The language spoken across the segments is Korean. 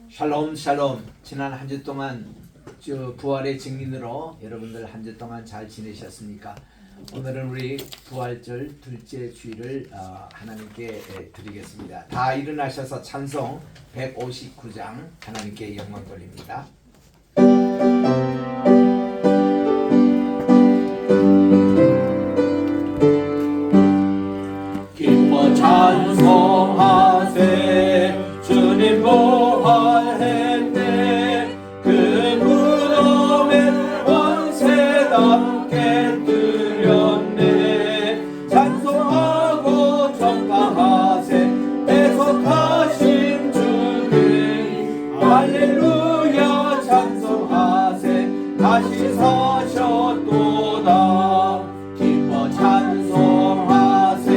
샬롬 샬롬. 지난 한 주 동안 부활의 증인으로 여러분들 한 주 동안 잘 지내셨습니까? 오늘은 우리 부활절 둘째 주일을 하나님께 드리겠습니다. 다 일어나셔서 찬송 159장 하나님께 영광 돌립니다. 기뻐 찬송하세 주님 부활했네. 그 무덤에 원세답게 드렸네. 찬송하고 전파하세 대속하신 주님. 할렐루야 찬송하세 다시 사셨도다. 기뻐 찬송하세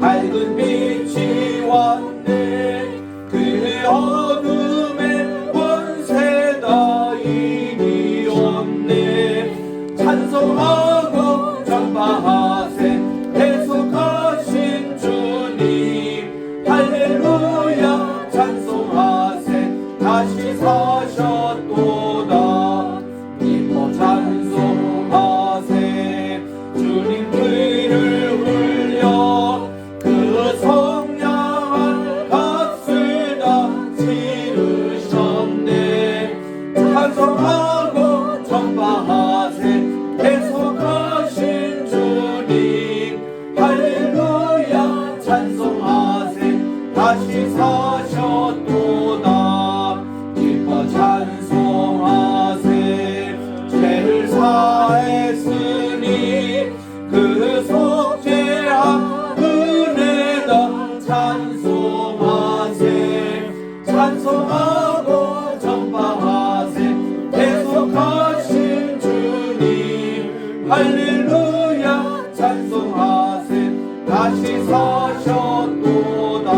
밝은 빛이 왔네. 그 어둠에 원세다 이리 없네. 찬송하고 전파하세 대속하신 주님. 할렐루야 찬송하세 다시 사셨도다. 기뻐 찬송하세 주님 의를 흘려 그 성량한 값을 다 치르셨네. 찬송하고 전파하세 대속하신 주님. 할렐루야 찬송하세 다시 사셨도다. 기뻐 찬송하세 죄를 사했으니 그 속죄한 은혜다. 찬송하세 찬송하고 전파하세 대속하신 주님. 할렐루야 찬송하세 다시 사셨도다.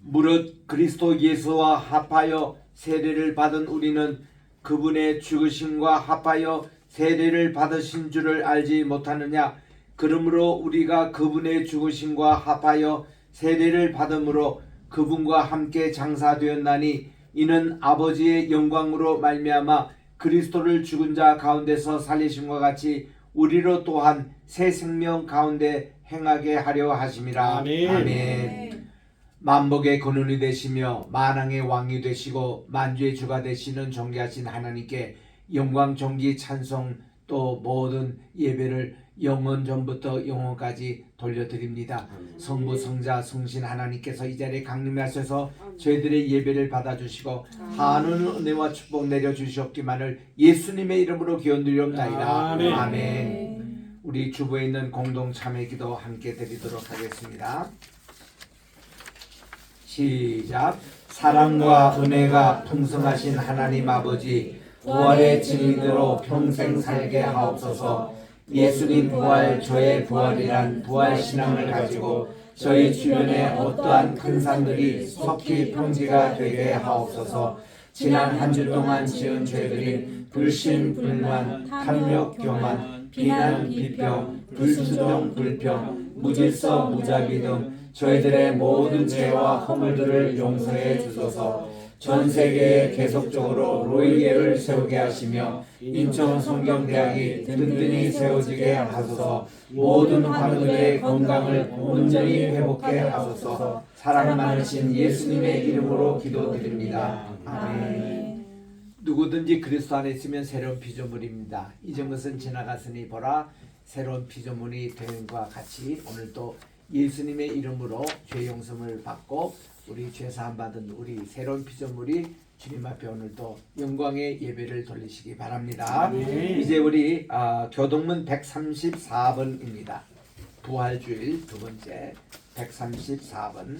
무릇 그리스도 예수와 합하여 세례를 받은 우리는 그분의 죽으심과 합하여 세례를 받으신 줄을 알지 못하느냐. 그러므로 우리가 그분의 죽으심과 합하여 세례를 받음으로 그분과 함께 장사되었나니 이는 아버지의 영광으로 말미암아 그리스도를 죽은 자 가운데서 살리심과 같이 우리로 또한 새 생명 가운데 행하게 하려 하심이라. 아멘. 아멘. 만복의 근원이 되시며 만왕의 왕이 되시고 만주의 주가 되시는 존귀하신 하나님께 영광 존귀 찬송 또 모든 예배를 영원 전부터 영원까지 돌려드립니다. 성부 성자 성신 하나님께서 이 자리에 강림하셔서 저희들의 예배를 받아주시고 한운 은혜와 축복 내려주시옵기만을 예수님의 이름으로 기원드리옵나이다. 아멘. 아멘. 우리 주부에 있는 공동 참회기도 함께 드리도록 하겠습니다. 시작. 사랑과 은혜가 풍성하신 하나님 아버지, 부활의 증인으로 평생 살게 하옵소서. 예수님 부활, 저의 부활이란 부활신앙을 가지고 저희 주변에 어떠한 큰 산들이 속히 평지가 되게 하옵소서. 지난 한 주 동안 지은 죄들인 불신, 불만, 탐욕, 교만, 비난, 비평, 불수종, 불평, 무질서, 무자비 등 저희들의 모든 죄와 허물들을 용서해 주소서. 전 세계에 계속적으로 로이예를 세우게 하시며 인천 성경대학이 든든히 세워지게 하소서. 모든 환우들의 건강을 온전히 회복해 하소서. 사랑 많으신 예수님의 이름으로 기도드립니다. 아멘. 누구든지 그리스도 안에 있으면 새로운 피조물입니다. 잊은 것은 지나갔으니 보라 새로운 피조물이 되는과 같이 오늘도 예수님의 이름으로 죄 용서를 받고 우리 죄 사함 받은 우리 새로운 피조물이 주님 앞에 오늘도 영광의 예배를 돌리시기 바랍니다. 아멘. 이제 우리 교동문 134번입니다. 부활주일 두 번째 134번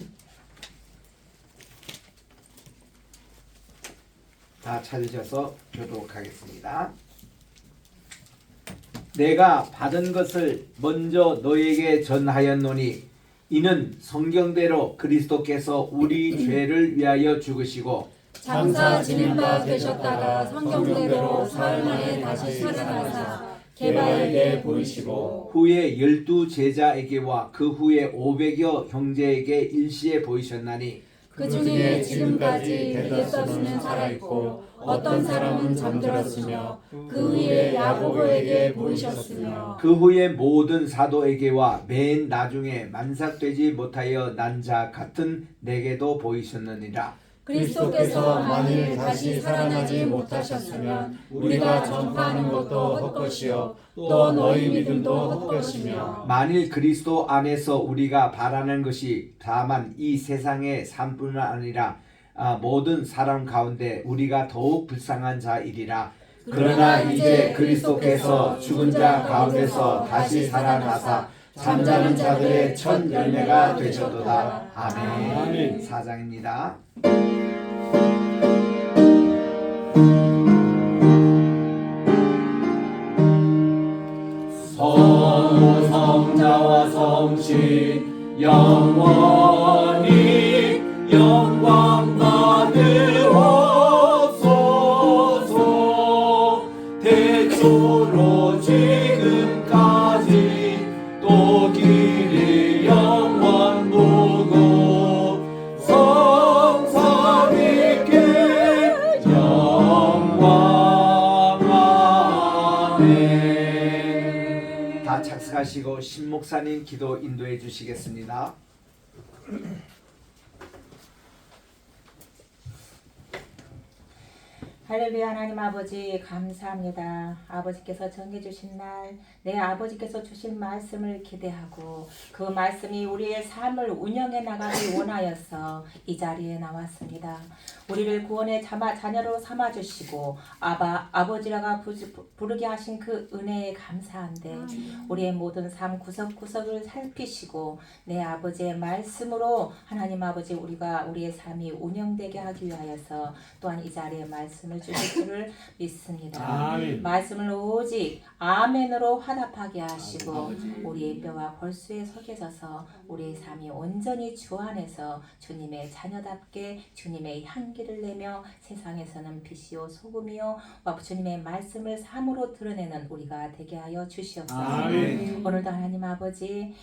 다 찾으셔서 교독하겠습니다. 내가 받은 것을 먼저 너에게 전하였노니 이는 성경대로 그리스도께서 우리 죄를 위하여 죽으시고 장사 지낸 바 되셨다가 성경대로 사흘 만에 다시 살아나사 게바에게 보이시고 후에 12제자에게와 그 후에 500여 형제에게 일시에 보이셨나니 그 중에 지금까지 대다수는 살아있고 어떤 사람은 잠들었으며 그 후에 야고보에게 보이셨으며 그 후에 모든 사도에게와 맨 나중에 만삭되지 못하여 난 자 같은 내게도 보이셨느니라. 그리스도께서 만일 다시 살아나지 못하셨으면 우리가 전파하는 것도 헛것이요 또 너희 믿음도 헛것이며 만일 그리스도 안에서 우리가 바라는 것이 다만 이 세상의 삶뿐만 아니라 모든 사람 가운데 우리가 더욱 불쌍한 자이리라. 그러나 이제 그리스도께서 죽은 자 가운데서 다시 살아나사 잠자는 자들의 첫 열매가 되셨도다. 아멘. 4장입니다. 성부 성자와 성신 영원히 영광 받으옵소서. 태초로 지금까지 또 길이 영원 보고 성삼위께 영광. 아멘. 다 착석하시고 신목사님 기도 인도해 주시겠습니다. 할렐루야. 하나님 아버지 감사합니다. 아버지께서 정해주신 날 내 아버지께서 주신 말씀을 기대하고 그 말씀이 우리의 삶을 운영해 나가기 원하여서 이 자리에 나왔습니다. 우리를 구원의 자녀로 삼아주시고 아버지라가 부르게 하신 그 은혜에 감사한데 우리의 모든 삶 구석구석을 살피시고 내 아버지의 말씀으로 하나님 아버지 우리의 삶이 운영되게 하기 위하여서 또한 이 자리에 말씀을 주실 줄을 믿습니다. 아멘. 말씀을 오직 아멘으로 화답하게 하시고 우리의 뼈와 골수에 속해져서 우리의 삶이 온전히 주 안에서 주님의 자녀답게 주님의 향기를 내며 세상에서는 빛이요 소금이요 주님의 말씀을 삶으로 드러내는 우리가 되게 하여 주시옵소서. 아멘. 오늘도 하나님 아버지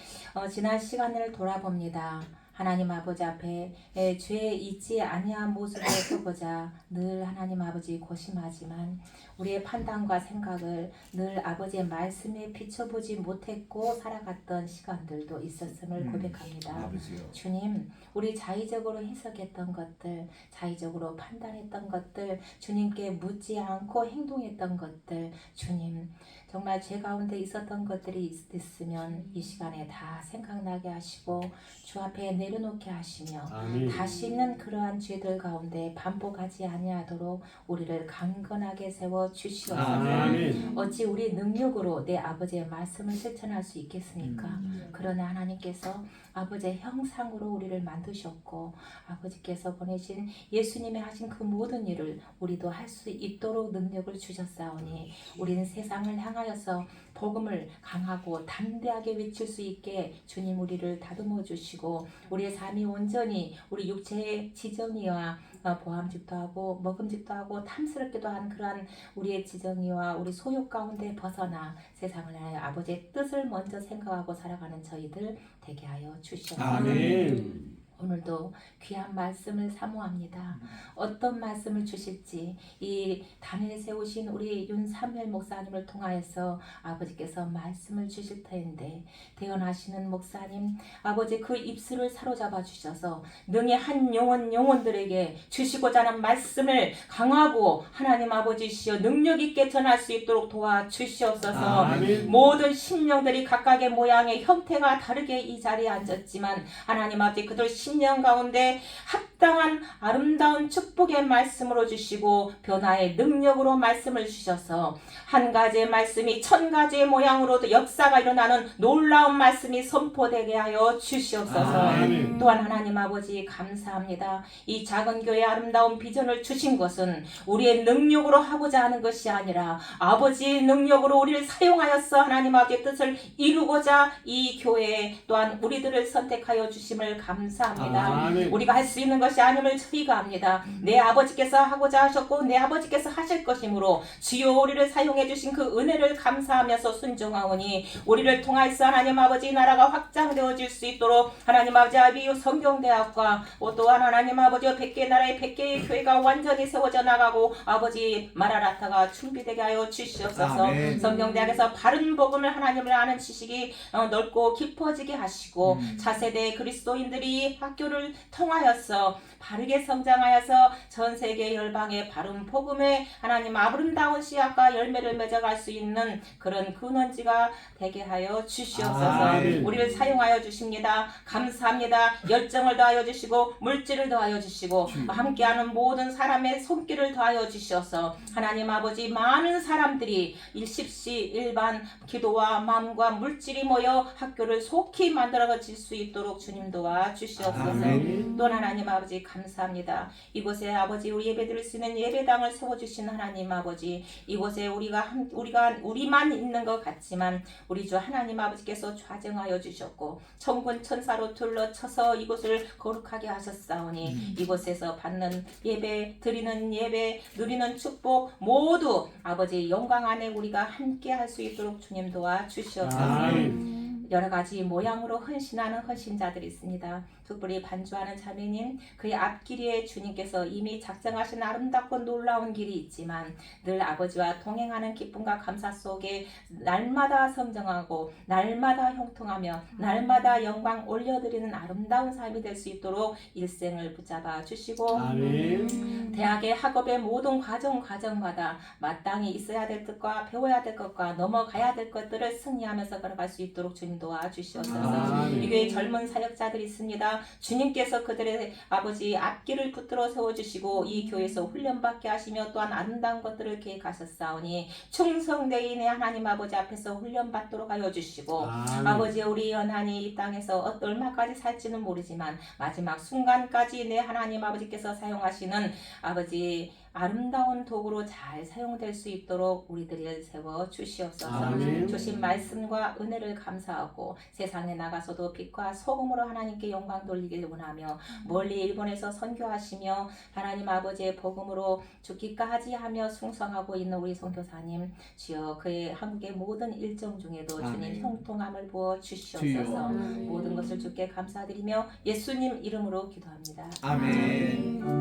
지난 시간을 돌아봅니다. 하나님 아버지 앞에 죄에 있지 아니한 모습을 서보자 늘 하나님 아버지 고심하지만 우리의 판단과 생각을 늘 아버지의 말씀에 비춰보지 못했고 살아갔던 시간들도 있었음을 고백합니다. 주님, 우리 자의적으로 해석했던 것들, 자의적으로 판단했던 것들, 주님께 묻지 않고 행동했던 것들, 주님 정말 죄 가운데 있었던 것들이 있으면 이 시간에 다 생각나게 하시고 주 앞에 내려놓게 하시며 아멘. 다시는 그러한 죄들 가운데 반복하지 아니하도록 우리를 강건하게 세워 주시옵소서. 아멘. 어찌 우리 능력으로 내 아버지의 말씀을 실천할 수 있겠습니까? 그러나 하나님께서 아버지의 형상으로 우리를 만드셨고 아버지께서 보내신 예수님이 하신 그 모든 일을 우리도 할 수 있도록 능력을 주셨사오니 우리는 세상을 향하여서 복음을 강하고 담대하게 외칠 수 있게 주님 우리를 다듬어 주시고 우리의 삶이 온전히 우리 육체의 지정이와 보암직도 하고 먹음직도 하고 탐스럽기도 한 그러한 우리의 지정이와 우리 소욕 가운데 벗어나 세상을 향해 아버지의 뜻을 먼저 생각하고 살아가는 저희들 되게 하여 주시옵소서. 아멘. 오늘도 귀한 말씀을 사모합니다. 어떤 말씀을 주실지 이 단에 세우신 우리 윤삼열 목사님을 통하여서 아버지께서 말씀을 주실 터인데 대언하시는 목사님 아버지 그 입술을 사로잡아 주셔서 능히 한 영혼들에게 주시고자 하는 말씀을 강하고 하나님 아버지시여 능력 있게 전할 수 있도록 도와주시옵소서. 아멘. 모든 심령들이 각각의 모양의 형태가 다르게 이 자리에 앉았지만 하나님 아버지 그들 심령 가운데 합당한 아름다운 축복의 말씀으로 주시고 변화의 능력으로 말씀을 주셔서 한 가지의 말씀이 천 가지의 모양으로도 역사가 일어나는 놀라운 말씀이 선포되게 하여 주시옵소서. 아멘. 또한 하나님 아버지 감사합니다. 이 작은 교회의 아름다운 비전을 주신 것은 우리의 능력으로 하고자 하는 것이 아니라 아버지의 능력으로 우리를 사용하여서 하나님 아버지의 뜻을 이루고자 이 교회에 또한 우리들을 선택하여 주심을 감사합니다. 감사합니다. 아멘. 우리가 할 수 있는 것이 아님을 저희가 압니다. 내 아버지께서 하고자 하셨고 내 아버지께서 하실 것이므로 주여 우리를 사용해 주신 그 은혜를 감사하면서 순종하오니 우리를 통하여서 하나님 아버지 나라가 확장되어질 수 있도록 하나님 아버지 아비유 성경대학과 또한 하나님 아버지 100개 나라의 100개의 교회가 완전히 세워져 나가고 아버지 마라나타가 준비되게 하여 주시옵소서. 아멘. 성경대학에서 바른 복음을 하나님을 아는 지식이 넓고 깊어지게 하시고 차세대 그리스도인들이 학교를 통하여서 바르게 성장하여서 전 세계 열방의 바른 복음의 하나님 아름다운 씨앗과 열매를 맺어갈 수 있는 그런 근원지가 되게 하여 주시옵소서. 아멘. 우리를 사용하여 주십니다. 감사합니다. 열정을 더하여 주시고 물질을 더하여 주시고 함께하는 모든 사람의 손길을 더하여 주셔서 하나님 아버지 많은 사람들이 일십시일반 기도와 마음과 물질이 모여 학교를 속히 만들어질 수 있도록 주님 도와 주시옵소서. 아멘. 또 하나님 아버지 감사합니다. 이곳에 아버지 우리 예배드릴 수 있는 예배당을 세워주신 하나님 아버지, 이곳에 우리만 있는 것 같지만 우리 주 하나님 아버지께서 좌정하여 주셨고 천군 천사로 둘러쳐서 이곳을 거룩하게 하셨사오니 이곳에서 받는 예배, 드리는 예배, 누리는 축복 모두 아버지 영광 안에 우리가 함께 할 수 있도록 주님 도와 주시옵소서. 아멘. 여러 가지 모양으로 헌신하는 헌신자들이 있습니다. 특별히 반주하는 자매님, 그의 앞길에 주님께서 이미 작정하신 아름답고 놀라운 길이 있지만 늘 아버지와 동행하는 기쁨과 감사 속에 날마다 성장하고 날마다 형통하며 날마다 영광 올려드리는 아름다운 삶이 될 수 있도록 일생을 붙잡아 주시고 아멘. 대학의 학업의 모든 과정마다 마땅히 있어야 될 것과 배워야 될 것과 넘어가야 될 것들을 승리하면서 걸어갈 수 있도록 주님 도와주시옵소서. 아멘. 이 교회 젊은 사역자들이 있습니다. 주님께서 그들의 아버지 앞길을 붙들어 세워주시고 이 교회에서 훈련받게 하시며 또한 아름다운 것들을 계획하셨사오니 충성되인의 하나님 아버지 앞에서 훈련받도록 하여 주시고 아멘. 아버지 우리 연한이 이 땅에서 얼마까지 살지는 모르지만 마지막 순간까지 내 하나님 아버지께서 사용하시는 아버지 아름다운 도구로 잘 사용될 수 있도록 우리들을 세워 주시옵소서. 아멘. 주신 말씀과 은혜를 감사하고 세상에 나가서도 빛과 소금으로 하나님께 영광 돌리길 원하며 멀리 일본에서 선교하시며 하나님 아버지의 복음으로 죽기까지 하며 충성하고 있는 우리 선교사님 주여 그의 한국의 모든 일정 중에도 주님 아멘. 형통함을 부어 주시옵소서. 주여. 모든 것을 주께 감사드리며 예수님 이름으로 기도합니다. 아멘.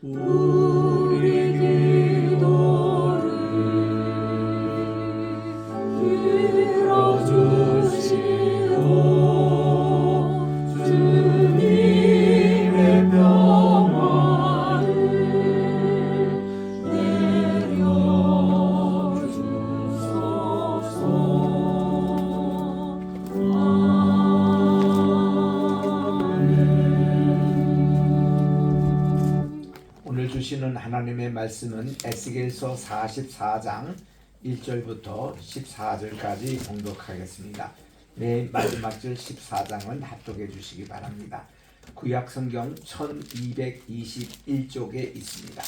우리 기도를 들어주시고 주님의 평화를 내려주소서. 오늘 주시는 하나님의 말씀은 에스겔서 44장 1절부터 14절까지 봉독하겠습니다. 맨 마지막 절 14장은 합독해 주시기 바랍니다. 구약 성경 1221쪽에 있습니다.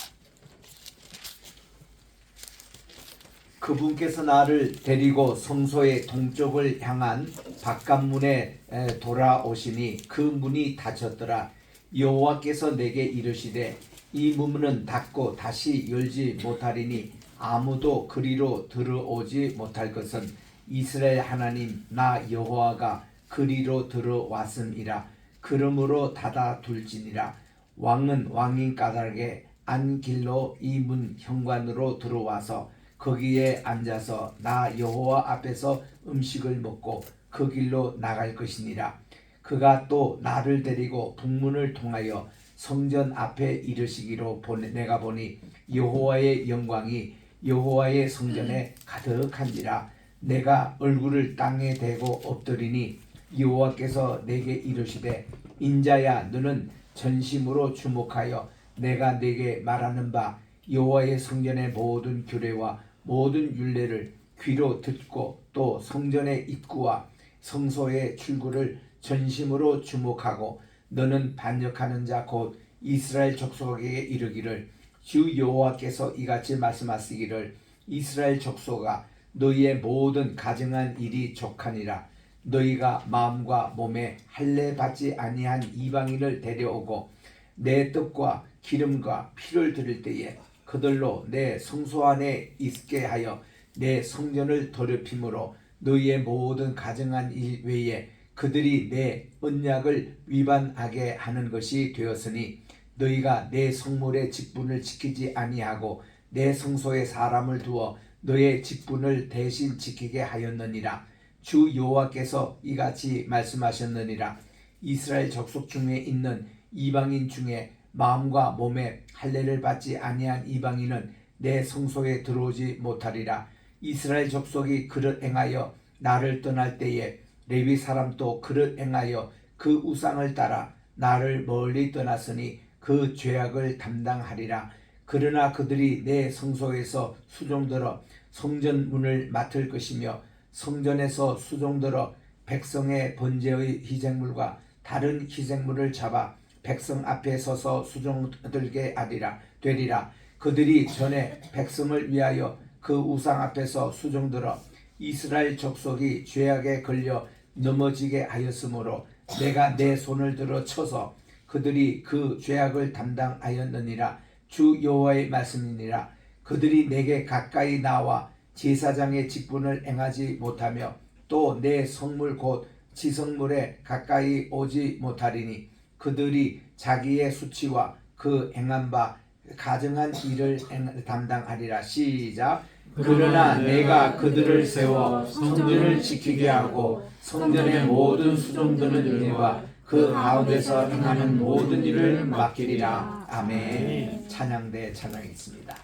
그분께서 나를 데리고 성소의 동쪽을 향한 바깥문에 돌아오시니 그 문이 닫혔더라. 여호와께서 내게 이르시되 이 문은 닫고 다시 열지 못하리니 아무도 그리로 들어오지 못할 것은 이스라엘 하나님 나 여호와가 그리로 들어왔음이라. 그러므로 닫아둘지니라. 왕은 왕인 까닭에 안 길로 이 문 현관으로 들어와서 거기에 앉아서 나 여호와 앞에서 음식을 먹고 그 길로 나갈 것이니라. 그가 또 나를 데리고 북문을 통하여 성전 앞에 이르시기로 내가 보니 여호와의 영광이 여호와의 성전에 가득한지라. 내가 얼굴을 땅에 대고 엎드리니 여호와께서 내게 이르시되 인자야 너는 전심으로 주목하여 내가 내게 말하는 바 여호와의 성전의 모든 규례와 모든 율례를 귀로 듣고 또 성전의 입구와 성소의 출구를 전심으로 주목하고 너는 반역하는 자 곧 이스라엘 족속에게 이르기를 주 여호와께서 이같이 말씀하시기를 이스라엘 족속아 너희의 모든 가증한 일이 족하니라. 너희가 마음과 몸에 할례 받지 아니한 이방인을 데려오고 내 떡과 기름과 피를 드릴 때에 그들로 내 성소 안에 있게 하여 내 성전을 더럽힘으로 너희의 모든 가증한 일 외에 그들이 내 언약을 위반하게 하는 것이 되었으니 너희가 내 성물의 직분을 지키지 아니하고 내 성소에 사람을 두어 너의 직분을 대신 지키게 하였느니라. 주 여호와께서 이같이 말씀하셨느니라. 이스라엘 족속 중에 있는 이방인 중에 마음과 몸에 할례를 받지 아니한 이방인은 내 성소에 들어오지 못하리라. 이스라엘 족속이 그릇 행하여 나를 떠날 때에 레위 사람도 그릇 행하여 그 우상을 따라 나를 멀리 떠났으니 그 죄악을 담당하리라. 그러나 그들이 내 성소에서 수종들어 성전 문을 맡을 것이며 성전에서 수종들어 백성의 번제의 희생물과 다른 희생물을 잡아 백성 앞에 서서 수종들게 되리라. 그들이 전에 백성을 위하여 그 우상 앞에서 수종들어 이스라엘 족속이 죄악에 걸려 넘어지게 하였으므로 내가 내 손을 들어 쳐서 그들이 그 죄악을 담당하였느니라. 주 여호와의 말씀이니라. 그들이 내게 가까이 나와 제사장의 직분을 행하지 못하며 또 내 성물 곧 지성물에 가까이 오지 못하리니 그들이 자기의 수치와 그 행한 바 가증한 일을 담당하리라. 시작. 그러나 내가 그들을 세워 성전을 지키게 하고 성전의 모든 수종드는 일과 그 가운데서 행하는 모든 일을 맡기리라. 아멘. 찬양대 찬양이 있습니다.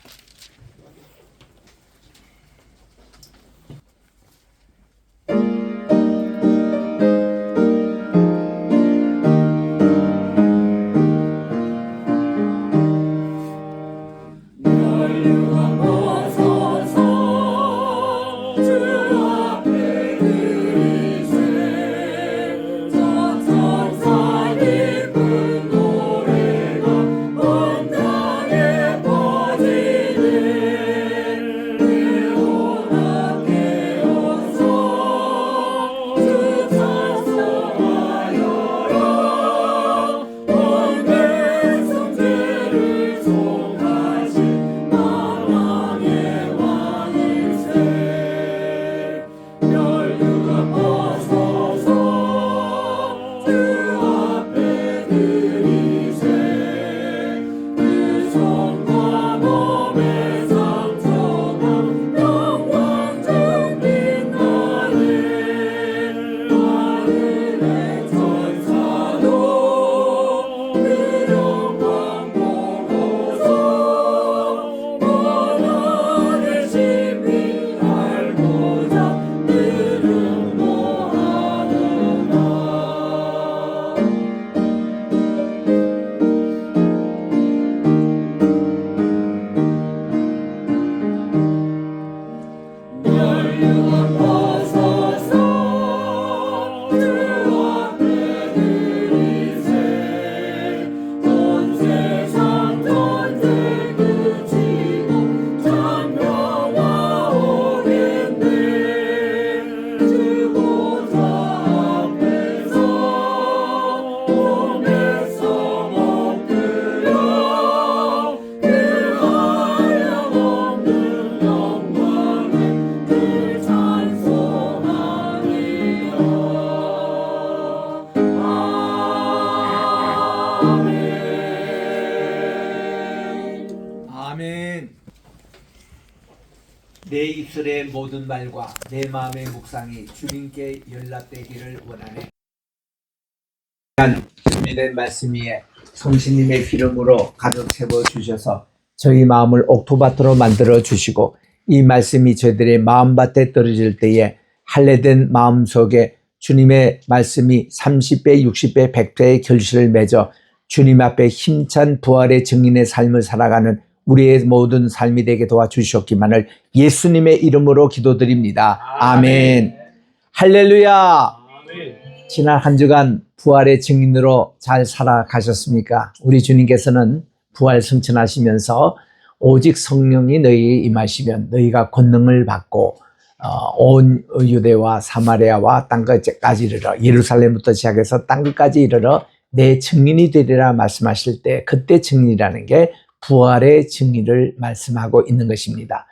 아멘. 내 입술의 모든 말과 내 마음의 묵상이 주님께 연락되기를 원하네. 준비된 말씀 위에 성신님의 기름으로 가득 채워 주셔서 저희 마음을 옥토밭으로 만들어 주시고 이 말씀이 저희들의 마음밭에 떨어질 때에 할례된 마음 속에 주님의 말씀이 30배, 60배, 100배의 결실을 맺어 주님 앞에 힘찬 부활의 증인의 삶을 살아가는 우리의 모든 삶이 되게 도와주셨기만을 예수님의 이름으로 기도드립니다. 아멘. 할렐루야. 아멘. 지난 한 주간 부활의 증인으로 잘 살아가셨습니까? 우리 주님께서는 부활 승천하시면서 오직 성령이 너희에 임하시면 너희가 권능을 받고 온 유대와 사마리아와 땅끝까지 이르러 예루살렘부터 시작해서 땅끝까지 이르러 내 증인이 되리라 말씀하실 때 그때 증인이라는 게 부활의 증인을 말씀하고 있는 것입니다.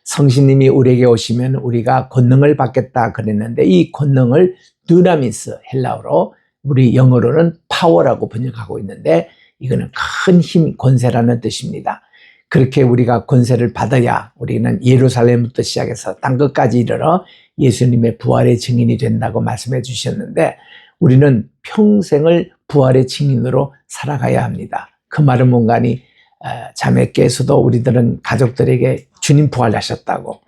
성신님이 우리에게 오시면 우리가 권능을 받겠다 그랬는데 이 권능을 두나미스 헬라어로 우리 영어로는 파워라고 번역하고 있는데 이거는 큰 힘, 권세라는 뜻입니다. 그렇게 우리가 권세를 받아야 우리는 예루살렘부터 시작해서 땅끝까지 이르러 예수님의 부활의 증인이 된다고 말씀해 주셨는데 우리는 평생을 부활의 증인으로 살아가야 합니다. 그 말은 뭔가니 자매께서도 우리들은 가족들에게 주님 부활하셨다고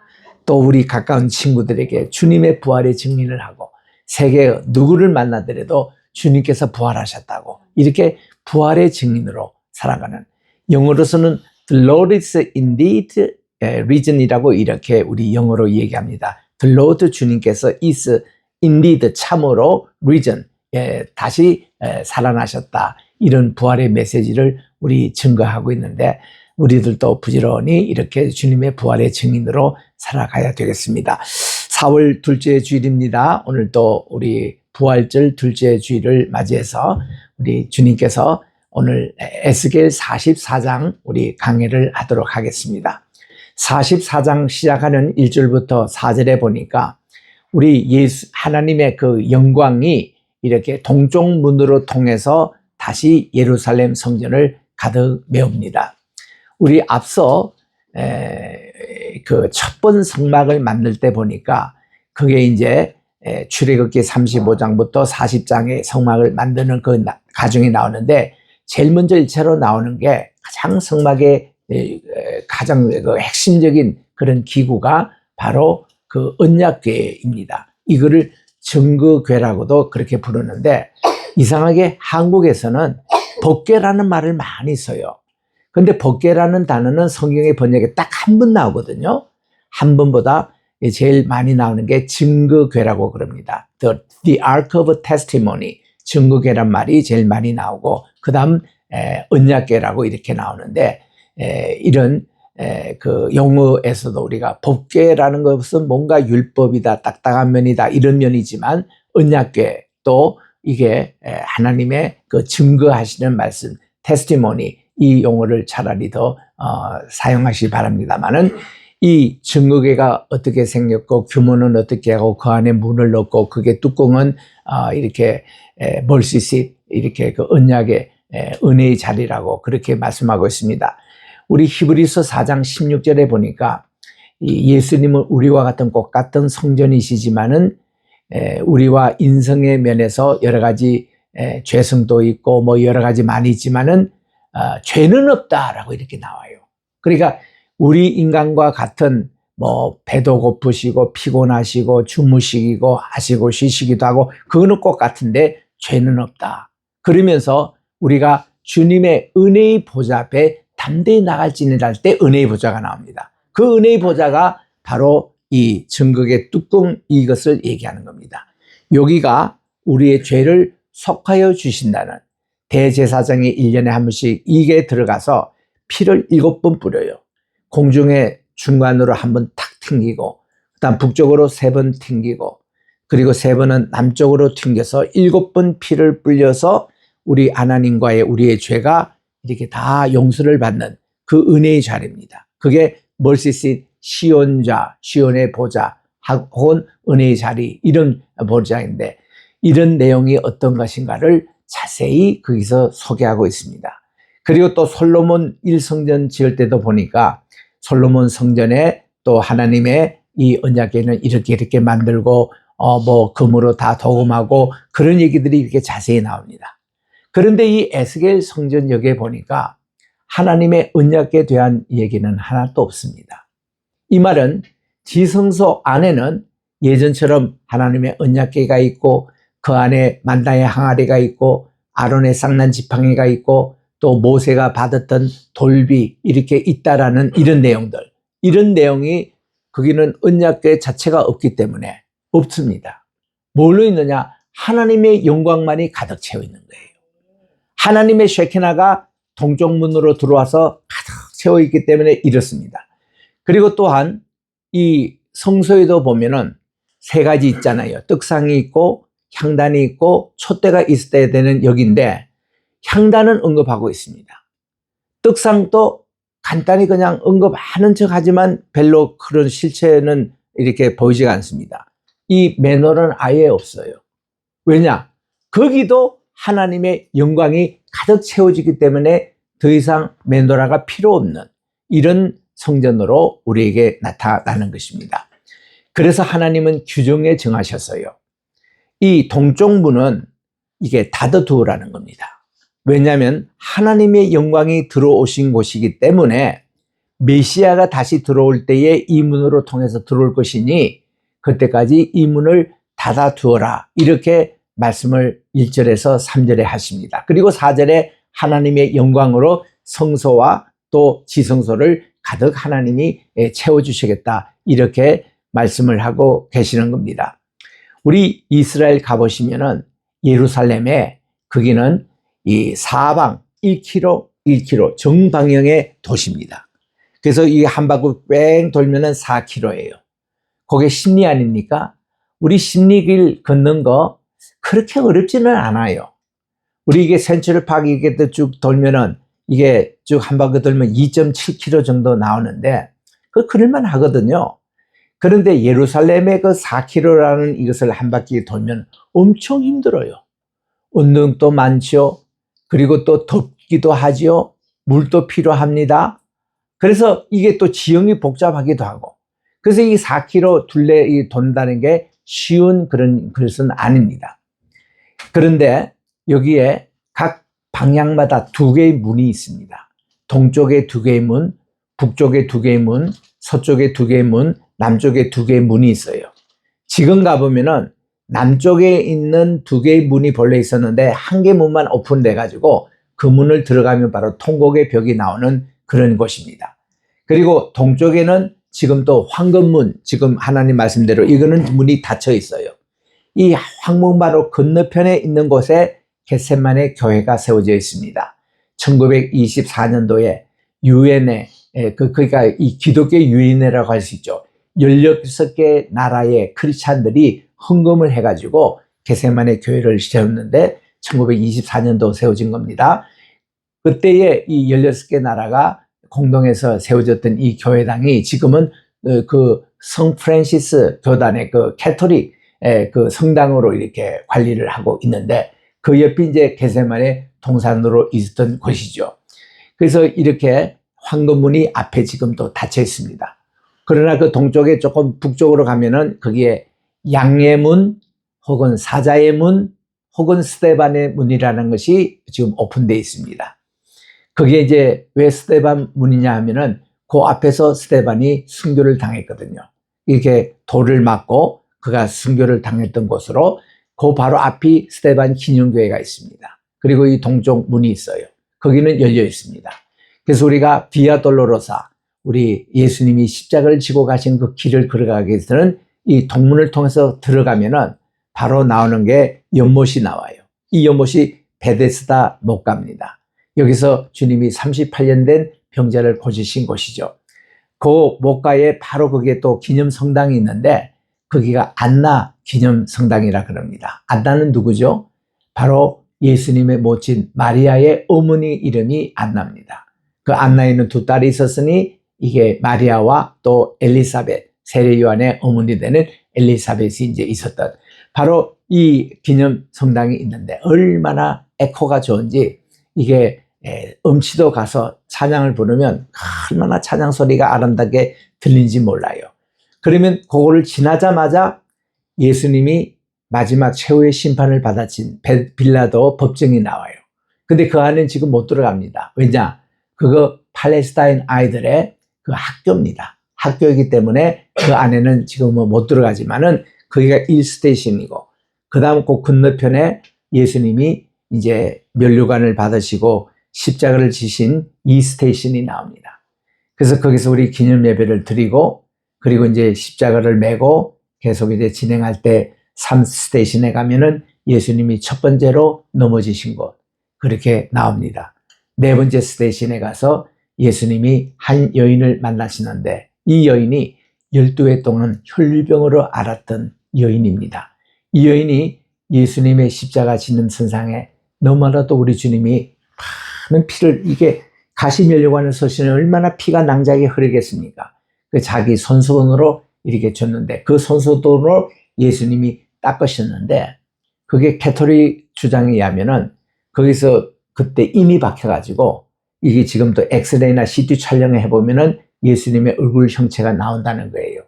또 우리 가까운 친구들에게 주님의 부활의 증인을 하고 세계 누구를 만나더라도 주님께서 부활하셨다고 이렇게 부활의 증인으로 살아가는 영어로서는 The Lord is indeed reason이라고 이렇게 우리 영어로 얘기합니다. The Lord 주님께서 is indeed 참으로 reason 다시 살아나셨다. 이런 부활의 메시지를 우리 증거하고 있는데 우리들도 부지런히 이렇게 주님의 부활의 증인으로 살아가야 되겠습니다. 4월 둘째 주일입니다. 오늘도 우리 부활절 둘째 주일을 맞이해서 우리 주님께서 오늘 에스겔 44장 우리 강해를 하도록 하겠습니다. 44장 시작하는 1절부터 4절에 보니까 우리 하나님의 그 영광이 이렇게 동쪽 문으로 통해서 다시 예루살렘 성전을 가득 메웁니다. 우리 앞서 그 첫 번 성막을 만들 때 보니까 그게 이제 출애굽기 35장부터 40장의 성막을 만드는 그 과정이 나오는데 제일 먼저 1차로 나오는 게 가장 성막의 가장 그 핵심적인 그런 기구가 바로 그 언약궤입니다. 이거를 증거궤라고도 그렇게 부르는데 이상하게 한국에서는 법궤라는 말을 많이 써요. 근데 법궤라는 단어는 성경의 번역에 딱 한 번 나오거든요. 한 번보다 제일 많이 나오는 게 증거궤라고 그럽니다. The Ark of Testimony, 증거궤란 말이 제일 많이 나오고 그 다음 언약궤라고 이렇게 나오는데 이런 그 영어에서도 우리가 법궤라는 것은 뭔가 율법이다, 딱딱한 면이다 이런 면이지만 언약궤 또 이게 하나님의 그 증거하시는 말씀, 테스티모니 이 용어를 차라리 더 사용하시기 바랍니다만은 이 증거궤가 어떻게 생겼고 규모는 어떻게 하고 그 안에 문을 넣고 그게 뚜껑은 이렇게 멀시싯 이렇게 그 언약의 은혜의 자리라고 그렇게 말씀하고 있습니다. 우리 히브리서 4장 16절에 보니까 예수님은 우리와 같은 똑같은 성전이시지만은 우리와 인성의 면에서 여러 가지 죄성도 있고 뭐 여러 가지 많이 있지만은 죄는 없다라고 이렇게 나와요. 그러니까 우리 인간과 같은 뭐 배도 고프시고 피곤하시고 주무시기고 하시고 쉬시기도 하고 그거는 똑같은데 죄는 없다. 그러면서 우리가 주님의 은혜의 보좌 앞에 담대히 나갈지니라 때 은혜의 보좌가 나옵니다. 그 은혜의 보좌가 바로 이 증거의 뚜껑 이것을 얘기하는 겁니다. 여기가 우리의 죄를 속하여 주신다는 대제사장이 1년에 한 번씩 이게 들어가서 피를 7번 뿌려요. 공중에 중간으로 한 번 탁 튕기고 그다음 북쪽으로 3번 튕기고 그리고 3번은 남쪽으로 튕겨서 7번 피를 뿌려서 우리 하나님과의 우리의 죄가 이렇게 다 용서를 받는 그 은혜의 자리입니다. 그게 멀시싯 시온자, 시온의 보좌 혹은 은혜의 자리 이런 보좌인데 이런 내용이 어떤 것인가를 자세히 거기서 소개하고 있습니다. 그리고 또 솔로몬 1성전 지을 때도 보니까 솔로몬 성전에 또 하나님의 이 언약궤는 이렇게 만들고 뭐 금으로 다 도금하고 그런 얘기들이 이렇게 자세히 나옵니다. 그런데 이 에스겔 성전역에 보니까 하나님의 언약궤에 대한 얘기는 하나도 없습니다. 이 말은 지성소 안에는 예전처럼 하나님의 언약궤가 있고 그 안에 만나의 항아리가 있고 아론의 쌍난 지팡이가 있고 또 모세가 받았던 돌비 이렇게 있다라는 이런 내용들 이런 내용이 거기는 언약궤 자체가 없기 때문에 없습니다. 뭘로 있느냐? 하나님의 영광만이 가득 채워 있는 거예요. 하나님의 쉐키나가 동쪽 문으로 들어와서 가득 채워 있기 때문에 이렇습니다. 그리고 또한 이 성소에도 보면은 세 가지 있잖아요. 떡상이 있고 향단이 있고 촛대가 있어야 되는 여기인데 향단은 언급하고 있습니다. 떡상도 간단히 그냥 언급하는 척 하지만 별로 그런 실체는 이렇게 보이지가 않습니다. 이 매너는 아예 없어요. 왜냐? 거기도 하나님의 영광이 가득 채워지기 때문에 더 이상 매너라가 필요 없는 이런 성전으로 우리에게 나타나는 것입니다. 그래서 하나님은 규정에 정하셨어요. 이 동쪽 문은 이게 닫아두으라는 겁니다. 왜냐하면 하나님의 영광이 들어오신 곳이기 때문에 메시아가 다시 들어올 때에 이 문으로 통해서 들어올 것이니 그때까지 이 문을 닫아두어라. 이렇게 말씀을 1절에서 3절에 하십니다. 그리고 4절에 하나님의 영광으로 성소와 또 지성소를 가득 하나님이 채워주시겠다. 이렇게 말씀을 하고 계시는 겁니다. 우리 이스라엘 가보시면은 예루살렘에 거기는 이 사방 1km 정방향의 도시입니다. 그래서 이 한 바퀴 뺑 돌면은 4km예요. 그게 십리 아닙니까? 우리 십리길 걷는 거 그렇게 어렵지는 않아요. 우리 이게 센트럴파크 이게 쭉 돌면은 이게 쭉 한 바퀴 돌면 2.7km 정도 나오는데 그럴만 하거든요. 그런데 예루살렘의 그 4km라는 이것을 한 바퀴 돌면 엄청 힘들어요. 운동도 많죠. 그리고 또 덥기도 하죠. 물도 필요합니다. 그래서 이게 또 지형이 복잡하기도 하고. 그래서 이 4km 둘레 돈다는 게 쉬운 그런 것은 아닙니다. 그런데 여기에 각 방향마다 2개의 문이 있습니다. 동쪽에 2개의 문, 북쪽에 2개의 문, 서쪽에 2개의 문, 남쪽에 2개의 문이 있어요. 지금 가보면은 남쪽에 있는 2개의 문이 본래 있었는데 1개 문만 오픈돼 가지고 그 문을 들어가면 바로 통곡의 벽이 나오는 그런 곳입니다. 그리고 동쪽에는 지금 또 황금문, 지금 하나님 말씀대로 이거는 문이 닫혀 있어요. 이 황문 바로 건너편에 있는 곳에 겟세마네 교회가 세워져 있습니다. 1924년도에 유엔에 그러니까 이 기독교 유엔이라고 할 수 있죠. 16개 나라의 크리스찬들이 헌금을 해가지고 겟세마네 교회를 세웠는데 1924년도 세워진 겁니다. 그때에 이 16개 나라가 공동해서 세워졌던 이 교회당이 지금은 그 성프란시스 교단의 그 캐토릭 그 성당으로 이렇게 관리를 하고 있는데 그 옆이 이제 겟세마네 동산으로 있었던 곳이죠. 그래서 이렇게 황금문이 앞에 지금 또 닫혀 있습니다. 그러나 그 동쪽에 조금 북쪽으로 가면은 거기에 양의 문 혹은 사자의 문 혹은 스데반의 문이라는 것이 지금 오픈되어 있습니다. 그게 이제 왜 스데반 문이냐 하면은 그 앞에서 스데반이 순교를 당했거든요. 이렇게 돌을 맞고 그가 순교를 당했던 곳으로 그 바로 앞이 스데반 기념교회가 있습니다. 그리고 이 동쪽 문이 있어요. 거기는 열려 있습니다. 그래서 우리가 비아 돌로로사, 우리 예수님이 십자가를 지고 가신 그 길을 걸어가기 위해서는 이 동문을 통해서 들어가면은 바로 나오는 게 연못이 나와요. 이 연못이 베데스다 목가입니다. 여기서 주님이 38년 된 병자를 고치신 곳이죠. 그 목가에 바로 거기에 또 기념성당이 있는데 거기가 안나 기념성당이라 그럽니다. 안나는 누구죠? 바로 예수님의 모친 마리아의 어머니 이름이 안나입니다. 그 안나에는 2딸이 있었으니 이게 마리아와 또 엘리사벳, 세례 요한의 어머니 되는 엘리사벳이 이제 있었던 바로 이 기념성당이 있는데 얼마나 에코가 좋은지 이게 음치도 가서 찬양을 부르면 얼마나 찬양 소리가 아름답게 들린지 몰라요. 그러면 그거를 지나자마자 예수님이 마지막 최후의 심판을 받아친 빌라도 법정이 나와요. 근데 그 안에는 지금 못 들어갑니다. 왜냐? 그거 팔레스타인 아이들의 그 학교입니다. 학교이기 때문에 그 안에는 지금 못 들어가지만은 거기가 1스테이션이고 그 다음 그 건너편에 예수님이 이제 면류관을 받으시고 십자가를 지신 2스테이션이 나옵니다. 그래서 거기서 우리 기념 예배를 드리고 그리고 이제 십자가를 메고 계속 이제 진행할 때 3스테이션에 가면은 예수님이 첫 번째로 넘어지신 곳 그렇게 나옵니다. 4번째 스테이션에 가서 예수님이 한 여인을 만나시는데 이 여인이 12해 동안 혈류병으로 앓았던 여인입니다. 이 여인이 예수님의 십자가 지는 선상에 너무나도 우리 주님이 많은 피를, 이게 가시면류관을 서시는 얼마나 피가 낭자하게 흐르겠습니까? 그 자기 손수건으로 이렇게 줬는데 그 손수건으로 예수님이 닦으셨는데 그게 캐토릭 주장에 의하면은 거기서 그때 임이 박혀가지고 이게 지금도 엑스레이나 CT 촬영을 해보면은 예수님의 얼굴 형체가 나온다는 거예요.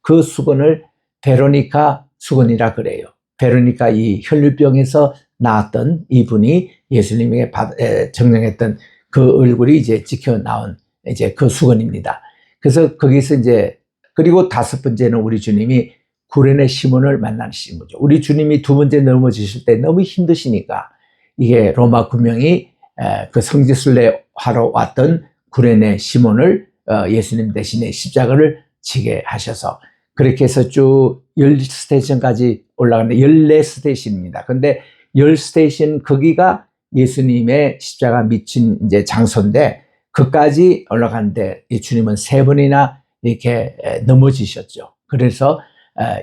그 수건을 베로니카 수건이라 그래요. 베로니카 이 혈류병에서 나왔던 이분이 예수님에게 정령했던 그 얼굴이 이제 찍혀 나온 이제 그 수건입니다. 그래서 거기서 이제 그리고 다섯 번째는 우리 주님이 구레네 시몬을 만나신 거죠. 우리 주님이 두 번째 넘어지실 때 너무 힘드시니까 이게 로마 군명이 그 성지순례 하러 왔던 구레네 시몬을 예수님 대신에 십자가를 지게 하셔서 그렇게 해서 쭉 10스테이션까지 올라가는데 14스테이션입니다. 근데 10스테이션 거기가 예수님의 십자가 미친 이제 장소인데 그까지 올라가는데 이 주님은 세 번이나 이렇게 넘어지셨죠. 그래서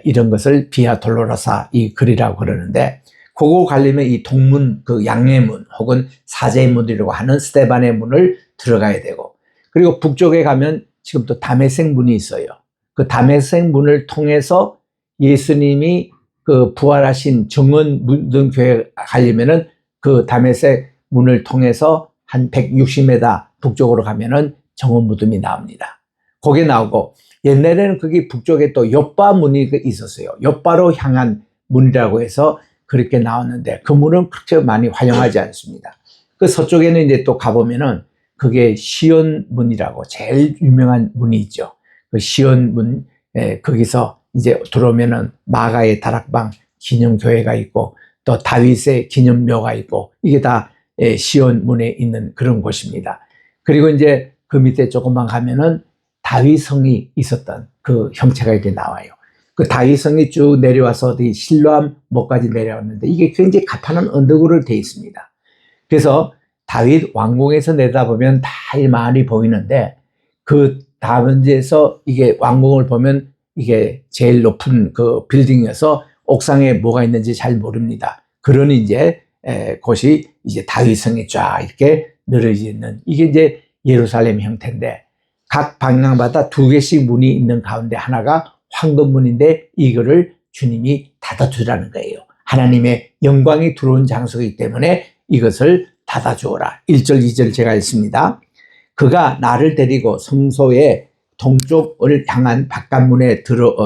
이런 것을 비아 돌로로사 이 글이라고 그러는데 그거 가려면 이 동문 그 양의 문 혹은 사제의 문이라고 하는 스테반의 문을 들어가야 되고 그리고 북쪽에 가면 지금 또 다메섹 문이 있어요. 그 다메섹 문을 통해서 예수님이 그 부활하신 정원 묻은 교회 가려면은 그 다메섹 문을 통해서 한 160m 북쪽으로 가면은 정원 무덤이 나옵니다. 거기에 나오고 옛날에는 거기 북쪽에 또 요빠 문이 있었어요. 요빠로 향한 문이라고 해서 그렇게 나왔는데 그 문은 그렇게 많이 활용하지 않습니다. 그 서쪽에는 이제 또 가보면은 그게 시온 문이라고 제일 유명한 문이 있죠. 그 시온 문, 거기서 이제 들어오면은 마가의 다락방 기념교회가 있고 또 다윗의 기념묘가 있고 이게 다 시온 문에 있는 그런 곳입니다. 그리고 이제 그 밑에 조금만 가면은 다윗성이 있었던 그 형체가 이렇게 나와요. 그 다윗성이 쭉 내려와서 어디 실로암 목까지 내려왔는데 이게 굉장히 가파른 언덕으로 되어 있습니다. 그래서 다윗 왕궁에서 내다보면 다 많이 보이는데 그 다문제에서 이게 왕궁을 보면 이게 제일 높은 그 빌딩이어서 옥상에 뭐가 있는지 잘 모릅니다. 그러니 이제 곳이 이제 다윗성이 쫙 이렇게 늘어져 있는 이게 이제 예루살렘 형태인데 각 방향마다 두 개씩 문이 있는 가운데 하나가 황금문인데 이거를 주님이 닫아주라는 거예요. 하나님의 영광이 들어온 장소이기 때문에 이것을 닫아주어라. 1절 2절 제가 읽습니다. 그가 나를 데리고 성소의 동쪽을 향한 바깥문에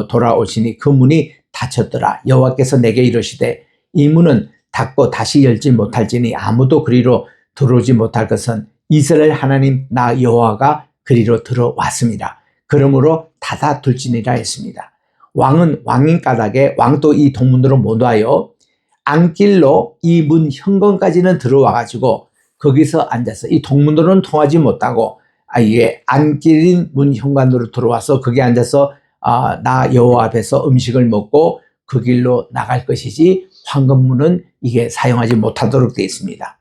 돌아오시니 그 문이 닫혔더라. 여호와께서 내게 이르시되 이 문은 닫고 다시 열지 못할지니 아무도 그리로 들어오지 못할 것은 이스라엘 하나님 나 여호와가 그리로 들어왔습니다. 그러므로 닫아둘지니라 했습니다. 왕은 왕인 까닭에 왕도 이 동문으로 못 와요. 안길로 이 문 현관까지는 들어와가지고 거기서 앉아서 이 동문으로는 통하지 못하고 이게 안길인 문 현관으로 들어와서 거기 앉아서 나 여호와 앞에서 음식을 먹고 그 길로 나갈 것이지 황금문은 이게 사용하지 못하도록 되어 있습니다.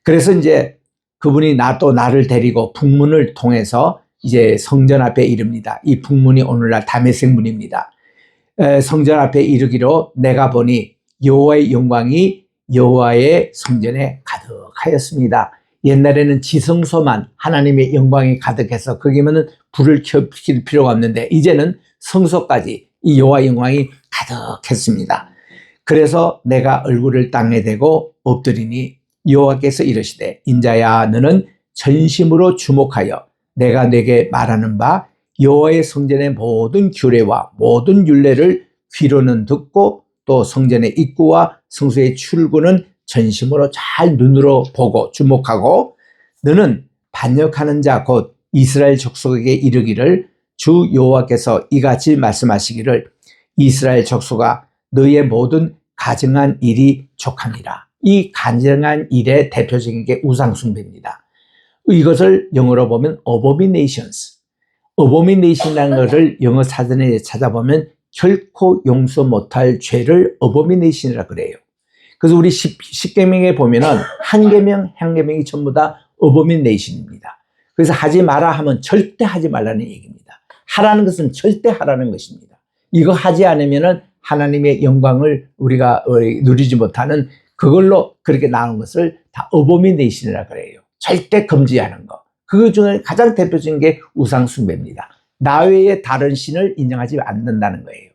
그래서 이제 그분이 또 나를 데리고 북문을 통해서 이제 성전 앞에 이릅니다. 이 북문이 오늘날 다메섹 문입니다. 성전 앞에 이르기로 내가 보니 여호와의 영광이 여호와의 성전에 가득하였습니다. 옛날에는 지성소만 하나님의 영광이 가득해서 거기면은 불을 켜킬 필요가 없는데 이제는 성소까지 이 여호와의 영광이 가득했습니다. 그래서 내가 얼굴을 땅에 대고 엎드리니 여호와께서 이르시되 인자야 너는 전심으로 주목하여 내가 내게 말하는 바 여호와의 성전의 모든 규례와 모든 율례를 귀로는 듣고 또 성전의 입구와 성소의 출구는 전심으로 잘 눈으로 보고 주목하고 너는 반역하는 자 곧 이스라엘 족속에게 이르기를 주 여호와께서 이같이 말씀하시기를 이스라엘 족속아 너희의 모든 가증한 일이 족합니다. 이 가증한 일의 대표적인 게 우상숭배입니다. 이것을 영어로 보면 abominations. abomination이라는 것을 영어 사전에 찾아보면 결코 용서 못할 죄를 abomination이라고 그래요. 그래서 우리 십계명에 보면은 한 계명, 한 계명이 전부 다 abomination입니다. 그래서 하지 마라 하면 절대 하지 말라는 얘기입니다. 하라는 것은 절대 하라는 것입니다. 이거 하지 않으면은 하나님의 영광을 우리가 누리지 못하는 그걸로 그렇게 나온 것을 다 어보미네이션이라 그래요. 절대 금지하는 거. 그 중에 가장 대표적인 게 우상숭배입니다. 나 외에 다른 신을 인정하지 않는다는 거예요.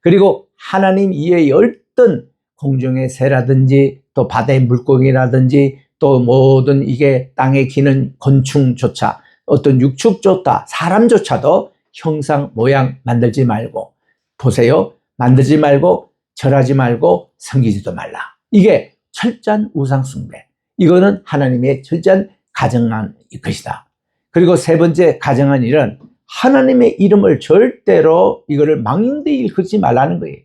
그리고 하나님 이외의 어떤 공중의 새라든지 또 바다의 물고기라든지 또 모든 이게 땅에 기는 곤충조차 어떤 육축조차 사람조차도 형상 모양 만들지 말고 보세요. 만들지 말고 절하지 말고 섬기지도 말라. 이게 철저한 우상숭배. 이거는 하나님의 철저한 가정한 것이다. 그리고 세 번째 가정한 일은 하나님의 이름을 절대로 이거를 망령되이 읽지 말라는 거예요.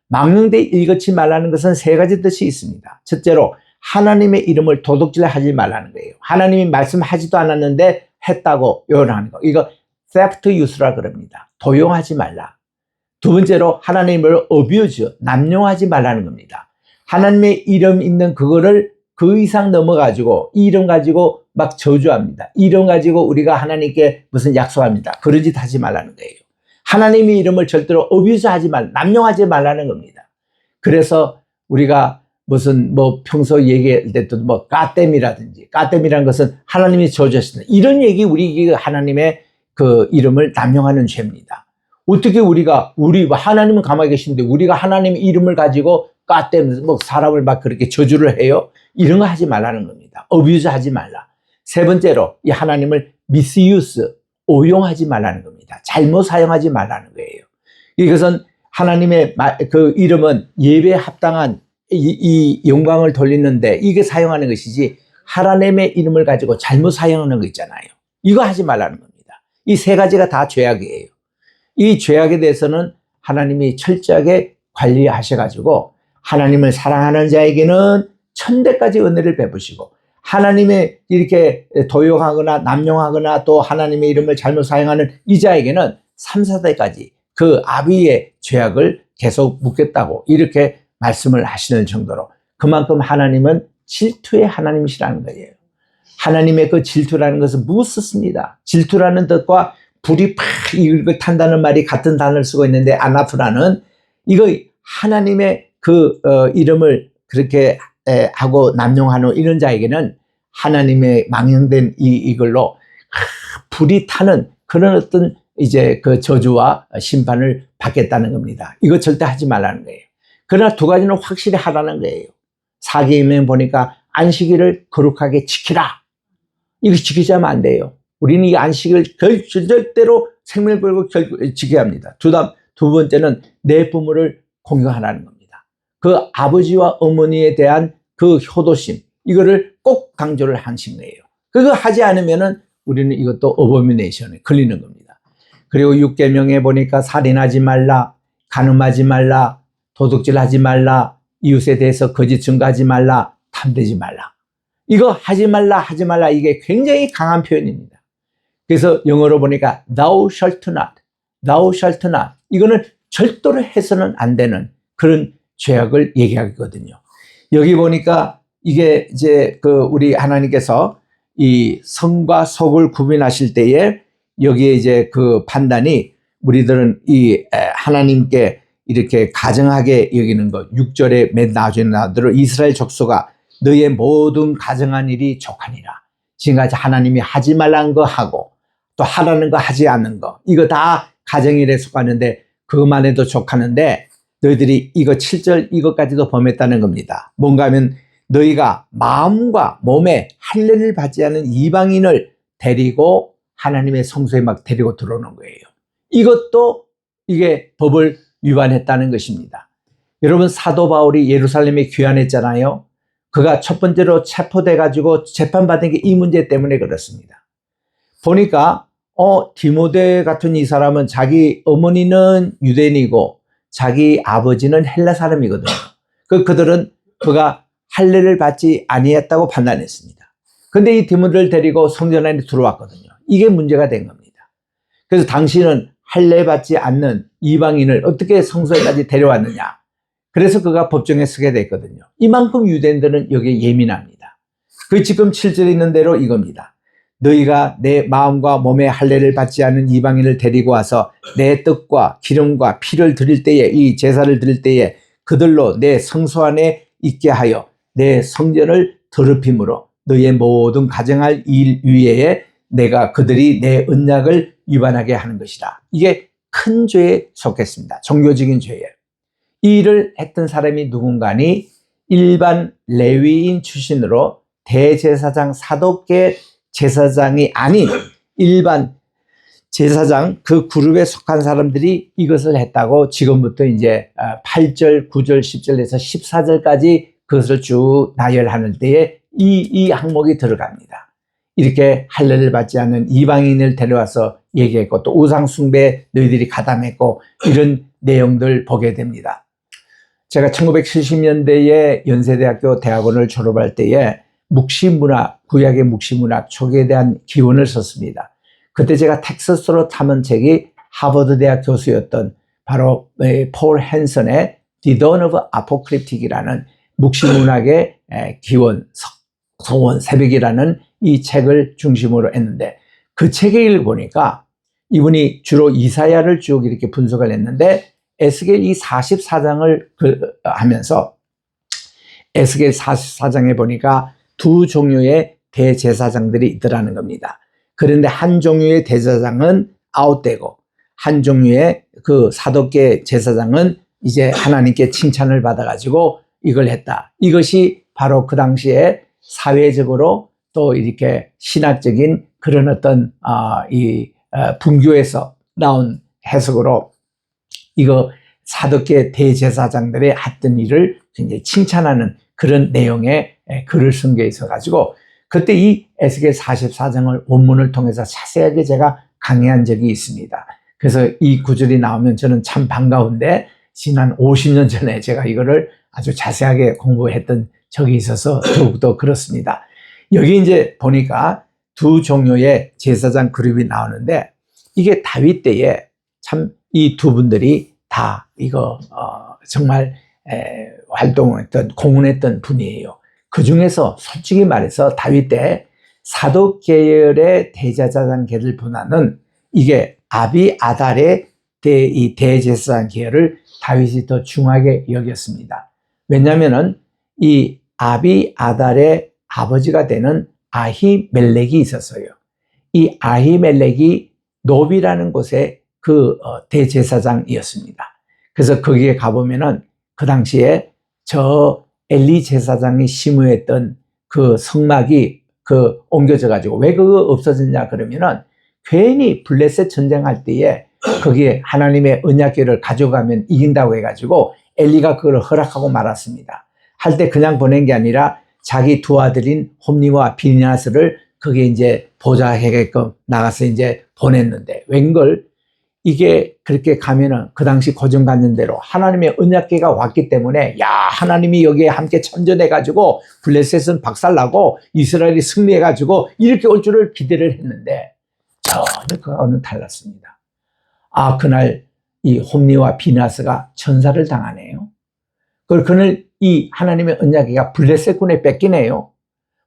망령되이 읽지 말라는 것은 세 가지 뜻이 있습니다. 첫째로 하나님의 이름을 도둑질하지 말라는 거예요. 하나님이 말씀하지도 않았는데 했다고 요란하는 거. 이거 theft use라 그럽니다. 도용하지 말라. 두 번째로 하나님을 abuse, 남용하지 말라는 겁니다. 하나님의 이름 있는 그거를 그 이상 넘어가지고 이 이름 가지고 막 저주합니다. 이름 가지고 우리가 하나님께 무슨 약속합니다. 그런 짓 하지 말라는 거예요. 하나님의 이름을 절대로 abuse 하지 말, 남용하지 말라는 겁니다. 그래서 우리가 무슨 뭐 평소 얘기할 때도 뭐 까땜이라든지 까땜이라는 것은 하나님이 저주하신다. 이런 얘기 우리 하나님의 그 이름을 남용하는 죄입니다. 어떻게 우리가 하나님은 가만히 계신데 우리가 하나님의 이름을 가지고 까땜 뭐 사람을 막 그렇게 저주를 해요? 이런 거 하지 말라는 겁니다. abuse 하지 말라. 세 번째로 이 하나님을 misuse, 오용하지 말라는 겁니다. 잘못 사용하지 말라는 거예요. 이것은 하나님의 그 이름은 예배에 합당한 이 영광을 돌리는데 이게 사용하는 것이지 하나님의 이름을 가지고 잘못 사용하는 거 있잖아요. 이거 하지 말라는 겁니다. 이 세 가지가 다 죄악이에요. 이 죄악에 대해서는 하나님이 철저하게 관리하셔가지고 하나님을 사랑하는 자에게는 천대까지 은혜를 베푸시고 하나님의 이렇게 도용하거나 남용하거나 또 하나님의 이름을 잘못 사용하는 이 자에게는 3, 4대까지 그 아비의 죄악을 계속 묻겠다고 이렇게 말씀을 하시는 정도로 그만큼 하나님은 질투의 하나님이시라는 거예요. 하나님의 그 질투라는 것은 무섭습니다. 질투라는 뜻과 불이 팍 이걸 탄다는 말이 같은 단어를 쓰고 있는데 아나프라는 이거 하나님의 그 이름을 그렇게 하고 남용하는 이런 자에게는 하나님의 망령된 이걸로 불이 타는 그런 어떤 이제 그 저주와 심판을 받겠다는 겁니다. 이거 절대 하지 말라는 거예요. 그러나 두 가지는 확실히 하라는 거예요. 사계명에 보니까 안식일을 거룩하게 지키라. 이거 지키지 않으면 안 돼요. 우리는 이 안식을 절대로 생명을 걸고 지켜야 합니다. 두 번째는 내 부모를 공경하라는 겁니다. 그 아버지와 어머니에 대한 그 효도심, 이거를 꼭 강조를 하신 거예요. 그거 하지 않으면은 우리는 이것도 어보미네이션에 걸리는 겁니다. 그리고 6계명에 보니까 살인하지 말라, 간음하지 말라, 도둑질하지 말라, 이웃에 대해서 거짓 증거하지 말라, 탐되지 말라. 이거 하지 말라 이게 굉장히 강한 표현입니다. 그래서 영어로 보니까 thou shalt not 이거는 절도로 해서는 안 되는 그런 죄악을 얘기하거든요. 여기 보니까 이게 이제 그 우리 하나님께서 이 성과 속을 구분하실 때에 여기에 이제 그 판단이 우리들은 이 하나님께 이렇게 가정하게 여기는 것 6절에 맨 나중에 나오대로 이스라엘 족속아 너의 모든 가정한 일이 족하니라. 지금까지 하나님이 하지 말라는 거 하고 또 하라는 거 하지 않는 거 이거 다 가정일에 속하는데 그것만 해도 족하는데 너희들이 이거 7절 이것까지도 범했다는 겁니다. 뭔가 하면 너희가 마음과 몸에 할례를 받지 않은 이방인을 데리고 하나님의 성소에 막 데리고 들어오는 거예요. 이것도 이게 법을 위반했다는 것입니다. 여러분 사도 바울이 예루살렘에 귀환했잖아요. 그가 첫 번째로 체포돼 가지고 재판받은 게 이 문제 때문에 그렇습니다. 보니까 디모데 같은 이 사람은 자기 어머니는 유대인이고 자기 아버지는 헬라 사람이거든요. 그들은 그가 할례를 받지 아니했다고 판단했습니다. 근데 이 디모데를 데리고 성전 안에 들어왔거든요. 이게 문제가 된 겁니다. 그래서 당신은 할례 받지 않는 이방인을 어떻게 성소에까지 데려왔느냐. 그래서 그가 법정에 서게 됐거든요. 이만큼 유대인들은 여기에 예민합니다. 그 지금 7절에 있는 대로 이겁니다. 너희가 내 마음과 몸의 할례를 받지 않은 이방인을 데리고 와서 내 떡과 기름과 피를 드릴 때에, 이 제사를 드릴 때에 그들로 내 성소 안에 있게 하여 내 성전을 더럽힘으로 너희의 모든 가정할 일 위에 내가 그들이 내 언약을 위반하게 하는 것이다. 이게 큰 죄에 속했습니다. 종교적인 죄예요. 이 일을 했던 사람이 누군가니 일반 레위인 출신으로 대제사장, 사독계 제사장이 아닌 일반 제사장, 그 그룹에 속한 사람들이 이것을 했다고 지금부터 이제 8절, 9절, 10절에서 14절까지 그것을 쭉 나열하는 때에 이 항목이 들어갑니다. 이렇게 할례를 받지 않는 이방인을 데려와서 얘기했고, 또 우상숭배 너희들이 가담했고, 이런 내용들 보게 됩니다. 제가 1970년대에 연세대학교 대학원을 졸업할 때에 묵시문학, 구약의 묵시문학 촉에 대한 기원을 썼습니다. 그때 제가 텍사스로 탐은 책이 하버드 대학 교수였던 바로 폴 헨슨의 The Dawn of Apocalyptic이라는 묵시문학의 기원, 소원, 새벽이라는 이 책을 중심으로 했는데, 그 책을 읽어보니까 이분이 주로 이사야를 쭉 이렇게 분석을 했는데, 에스겔 이 44장을 하면서 에스겔 44장에 보니까 두 종류의 대제사장들이 있더라는 겁니다. 그런데 한 종류의 대제사장은 아웃되고, 한 종류의 그 사독계 제사장은 이제 하나님께 칭찬을 받아가지고 이걸 했다. 이것이 바로 그 당시에 사회적으로 또 이렇게 신학적인 그런 어떤 분교에서 나온 해석으로 이거 사독계 대제사장들의 했던 일을 굉장히 칭찬하는 그런 내용의 글을 쓴 게 있어가지고, 그때 이 에스겔 44장을 원문을 통해서 자세하게 제가 강의한 적이 있습니다. 그래서 이 구절이 나오면 저는 참 반가운데, 지난 50년 전에 제가 이거를 아주 자세하게 공부했던 적이 있어서 더욱더 그렇습니다. 여기 이제 보니까 두 종류의 제사장 그룹이 나오는데, 이게 다윗 때에 참 이 두 분들이 다 이거 정말 활동했던, 공헌했던 분이에요. 그 중에서 솔직히 말해서 다윗 때 사독 계열의 대제사장 계열보다는 이게 아비아달의 이 대제사장 계열을 다윗이 더 중하게 여겼습니다. 왜냐하면은 이 아비아달의 아버지가 되는 아히멜렉이 있었어요. 이 아히멜렉이 노비라는 곳에 그 대제사장이었습니다. 그래서 거기에 가보면은 그 당시에 저 엘리 제사장이 심우했던 그 성막이 옮겨져 가지고, 왜 그거 없어졌냐 그러면은 괜히 블레셋 전쟁할 때에 거기에 하나님의 언약궤를 가져가면 이긴다고 해가지고 엘리가 그걸 허락하고 말았습니다. 할 때 그냥 보낸 게 아니라 자기 두 아들인 홈니와 비냐스를 거기에 이제 보좌하게끔 나가서 이제 보냈는데, 웬걸 이게 그렇게 가면은 그 당시 고정관념대로 하나님의 언약궤가 왔기 때문에, 야, 하나님이 여기에 함께 참전해가지고 블레셋은 박살나고 이스라엘이 승리해가지고 이렇게 올 줄을 기대를 했는데 전혀 그거는 달랐습니다. 아, 그날 이 홈니와 비나스가 천사를 당하네요. 그날 이 하나님의 언약궤가 블레셋 군에 뺏기네요.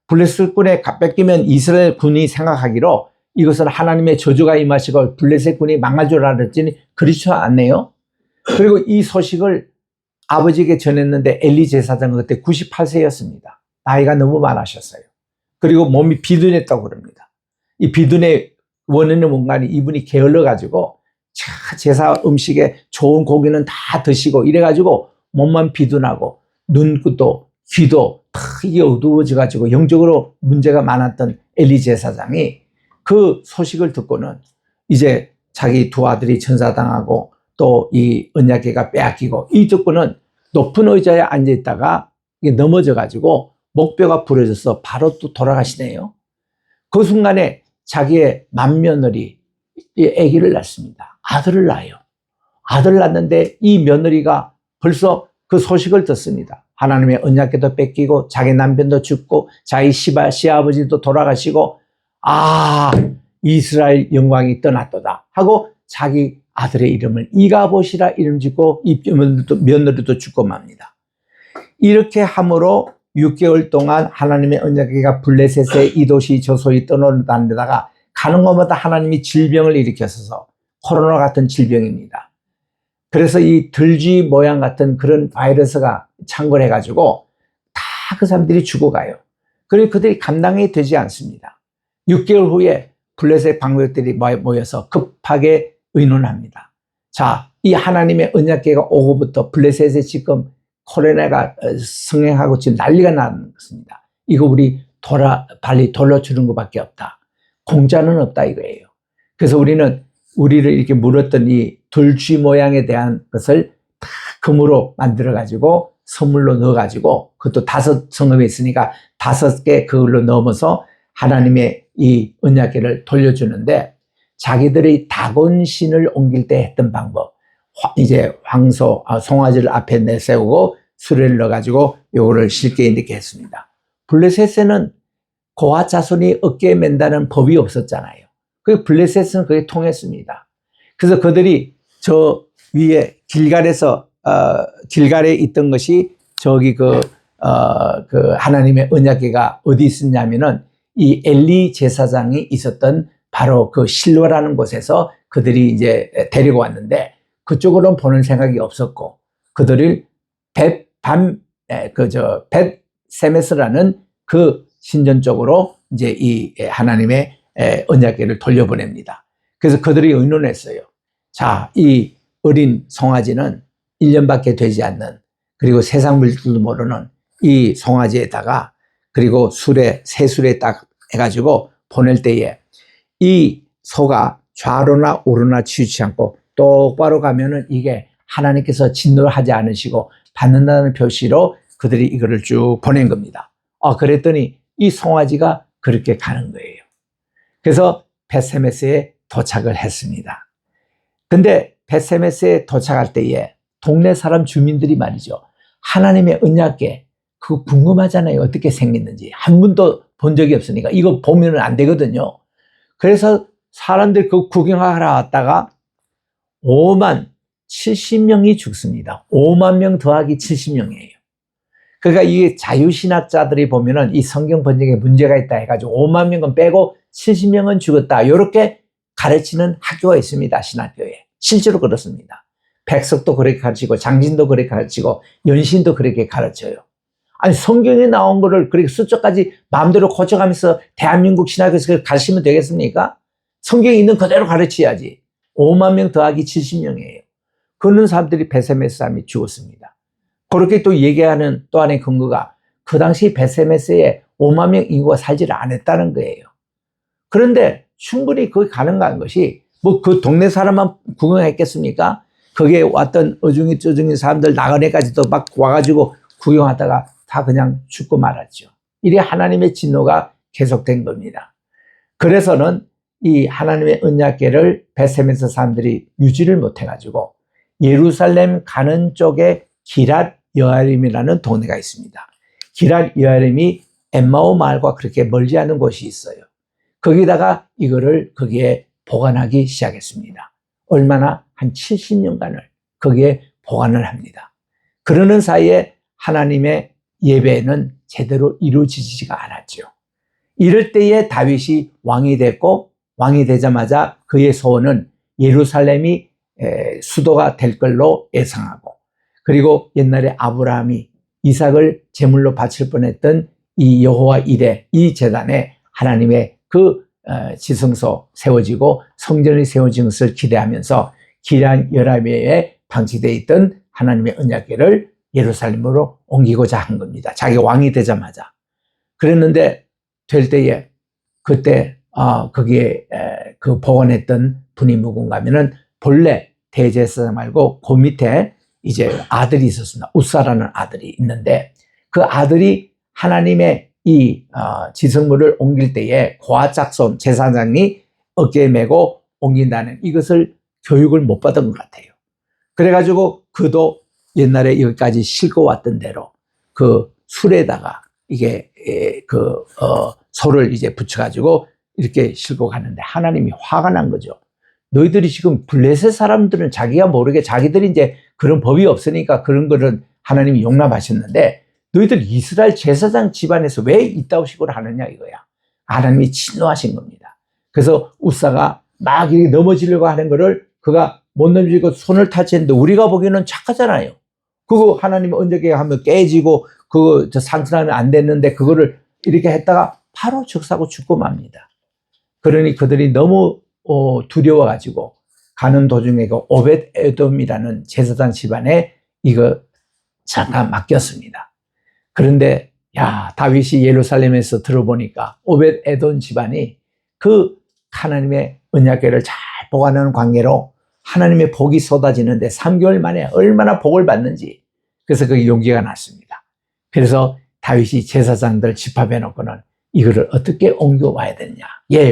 블레셋 군에 뺏기면 이스라엘 군이 생각하기로 이것은 하나님의 저주가 임하시고 블레셋 군이 망할 줄 알았더니 그렇지 않네요. 그리고 이 소식을 아버지에게 전했는데 엘리 제사장은 그때 98세였습니다. 나이가 너무 많으셨어요. 그리고 몸이 비둔했다고 그럽니다. 이 비둔의 원인은 뭔가 이분이 게을러가지고 제사 음식에 좋은 고기는 다 드시고 이래가지고 몸만 비둔하고 눈도 귀도 다 이게 어두워져가지고 영적으로 문제가 많았던 엘리 제사장이 그 소식을 듣고는 이제 자기 두 아들이 천사당하고 또 이 언약궤가 빼앗기고, 이 듣고는 높은 의자에 앉아있다가 이게 넘어져가지고 목뼈가 부러져서 바로 또 돌아가시네요. 그 순간에 자기의 맏며느리 아기를 낳습니다. 아들을 낳아요. 아들을 낳는데 이 며느리가 벌써 그 소식을 듣습니다. 하나님의 언약궤도 뺏기고 자기 남편도 죽고 자기 시아버지도 돌아가시고, 아, 이스라엘 영광이 떠났도다 하고 자기 아들의 이름을 이가봇이라 이름 짓고 이 며느리도 죽고 맙니다. 이렇게 함으로 6개월 동안 하나님의 언약궤가 블레셋의 이 도시 저 소리 떠나는 데다가 가는 곳마다 하나님이 질병을 일으켰어서 코로나 같은 질병입니다. 그래서 이 들쥐 모양 같은 그런 바이러스가 창궐해가지고 다 그 사람들이 죽어가요. 그리고 그들이 감당이 되지 않습니다. 6개월 후에 블레셋 방백들이 모여서 급하게 의논합니다. 자, 이 하나님의 언약궤가 오고부터 블레셋에 지금 코로나가 성행하고 지금 난리가 나는 것입니다. 이거 우리 빨리 돌려주는 것밖에 없다. 공짜는 없다 이거예요. 그래서 우리를 이렇게 물었던 이 들쥐 모양에 대한 것을 다 금으로 만들어가지고 선물로 넣어가지고 그것도 5 성읍에 있으니까 5개 그걸로 넣으면서 하나님의 이 언약궤를 돌려주는데 자기들이 다곤신을 옮길 때 했던 방법 이제 송아지를 앞에 내세우고 수레를 넣어가지고 요거를 실게 이렇게 했습니다. 블레셋에는 고아 자손이 어깨에 맨다는 법이 없었잖아요. 그 블레셋은 그게 통했습니다. 그래서 그들이 저 위에 길갈에 있던 것이 저기 그 하나님의 언약궤가 어디 있었냐면은 이 엘리 제사장이 있었던 바로 그 실로라는 곳에서 그들이 이제 데리고 왔는데 그쪽으로는 보는 생각이 없었고 그들을 벳세메스라는 그 신전 쪽으로 이제 이 하나님의 언약궤를 돌려보냅니다. 그래서 그들이 의논했어요. 자, 이 어린 송아지는 1년밖에 되지 않는 그리고 세상 물질도 모르는 이 송아지에다가 그리고 새술에 딱 해가지고 보낼 때에 이 소가 좌로나 우로나 치우치 않고 똑바로 가면은 이게 하나님께서 진노를 하지 않으시고 받는다는 표시로 그들이 이거를 쭉 보낸 겁니다. 그랬더니 이 송아지가 그렇게 가는 거예요. 그래서 벳세메스에 도착을 했습니다. 근데 벳세메스에 도착할 때에 동네 사람 주민들이 말이죠. 하나님의 언약궤 그거 궁금하잖아요. 어떻게 생겼는지. 한 번도 본 적이 없으니까 이거 보면 안 되거든요. 그래서 사람들 그 구경하러 왔다가 5만 70명이 죽습니다. 5만 명 더하기 70명이에요. 그러니까 이게 자유신학자들이 보면은 이 성경 번역에 문제가 있다 해가지고 5만 명은 빼고 70명은 죽었다. 이렇게 가르치는 학교가 있습니다. 신학교에. 실제로 그렇습니다. 백석도 그렇게 가르치고 장진도 그렇게 가르치고 연신도 그렇게 가르쳐요. 아니 성경에 나온 거를 그렇게 숫자까지 마음대로 고쳐가면서 대한민국 신학에서 가르치면 되겠습니까? 성경에 있는 그대로 가르쳐야지. 5만 명 더하기 70명이에요. 그런 사람들이 벳세메스 사람이 죽었습니다. 그렇게 또 얘기하는 또 하나의 근거가 그 당시 벳세메스에 5만 명 인구가 살지를 않았다는 거예요. 그런데 충분히 거기 가능한 것이 뭐 그 동네 사람만 구경했겠습니까? 거기에 왔던 어중이 쪼중이 사람들 나그네까지도 막 와가지고 구경하다가 다 그냥 죽고 말았죠. 이래 하나님의 진노가 계속된 겁니다. 그래서는 이 하나님의 언약궤를 벳세메스 사람들이 유지를 못해가지고 예루살렘 가는 쪽에 기랏 여아림이라는 동네가 있습니다. 기랏 여아림이 엠마오 마을과 그렇게 멀지 않은 곳이 있어요. 거기다가 이거를 거기에 보관하기 시작했습니다. 얼마나? 한 70년간을 거기에 보관을 합니다. 그러는 사이에 하나님의 예배는 제대로 이루어지지가 않았죠. 이럴 때에 다윗이 왕이 됐고 왕이 되자마자 그의 소원은 예루살렘이 수도가 될 걸로 예상하고 그리고 옛날에 아브라함이 이삭을 제물로 바칠 뻔했던 이 여호와 이레 이 제단에 하나님의 그 지성소 세워지고 성전이 세워진 것을 기대하면서 기란 여라미에 방치되어 있던 하나님의 언약궤를 예루살렘으로 옮기고자 한 겁니다. 자기가 왕이 되자마자. 그랬는데 될 때에 그때 거기에 그 복원했던 분이 누군가 하면은 본래 대제사장 말고 그 밑에 이제 아들이 있었습니다. 우사라는 아들이 있는데 그 아들이 하나님의 이 지성물을 옮길 때에 고아짝손 제사장이 어깨에 메고 옮긴다는 이것을 교육을 못 받은 것 같아요. 그래가지고 그도 옛날에 여기까지 싣고 왔던 대로 그 술에다가 이게 소를 이제 붙여가지고 이렇게 싣고 가는데 하나님이 화가 난 거죠. 너희들이 지금 블레셋 사람들은 자기가 모르게 자기들이 이제 그런 법이 없으니까 그런 거를 하나님이 용납하셨는데 너희들 이스라엘 제사장 집안에서 왜 이따위 식으로 하느냐 이거야. 하나님이 진노하신 겁니다. 그래서 우사가 막 이렇게 넘어지려고 하는 거를 그가 못 넘어지고 손을 타치했는데 우리가 보기에는 착하잖아요. 그거 하나님 언저리에 하면 깨지고 그거 상승하면 안 됐는데 그거를 이렇게 했다가 바로 적사고 죽고 맙니다. 그러니 그들이 너무 두려워가지고 가는 도중에 그 오벳 에돔이라는 제사장 집안에 이거 잠깐 맡겼습니다. 그런데 다윗이 예루살렘에서 들어보니까 오벳 에돔 집안이 그 하나님의 언약궤를 잘 보관하는 관계로 하나님의 복이 쏟아지는데 3개월 만에 얼마나 복을 받는지, 그래서 그 용기가 났습니다. 그래서 다윗이 제사장들 집합해 놓고는 이거를 어떻게 옮겨와야 되느냐.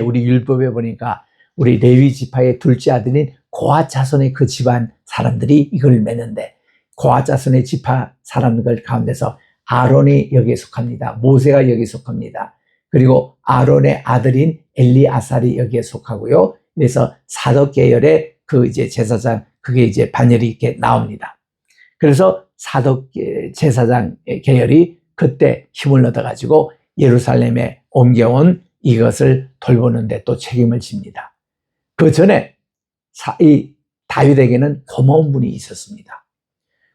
우리 율법에 보니까 우리 레위 지파의 둘째 아들인 고핫 자손의 그 집안 사람들이 이걸 매는데, 고핫 자손의 지파 사람들 가운데서 아론이 여기에 속합니다. 모세가 여기에 속합니다. 그리고 아론의 아들인 엘리아살이 여기에 속하고요. 그래서 사독 계열의 그 이제 제사장, 그게 이제 반열이 이렇게 나옵니다. 그래서 사독 제사장 계열이 그때 힘을 얻어가지고 예루살렘에 옮겨온 이것을 돌보는데 또 책임을 집니다. 그 전에 이 다윗에게는 고마운 분이 있었습니다.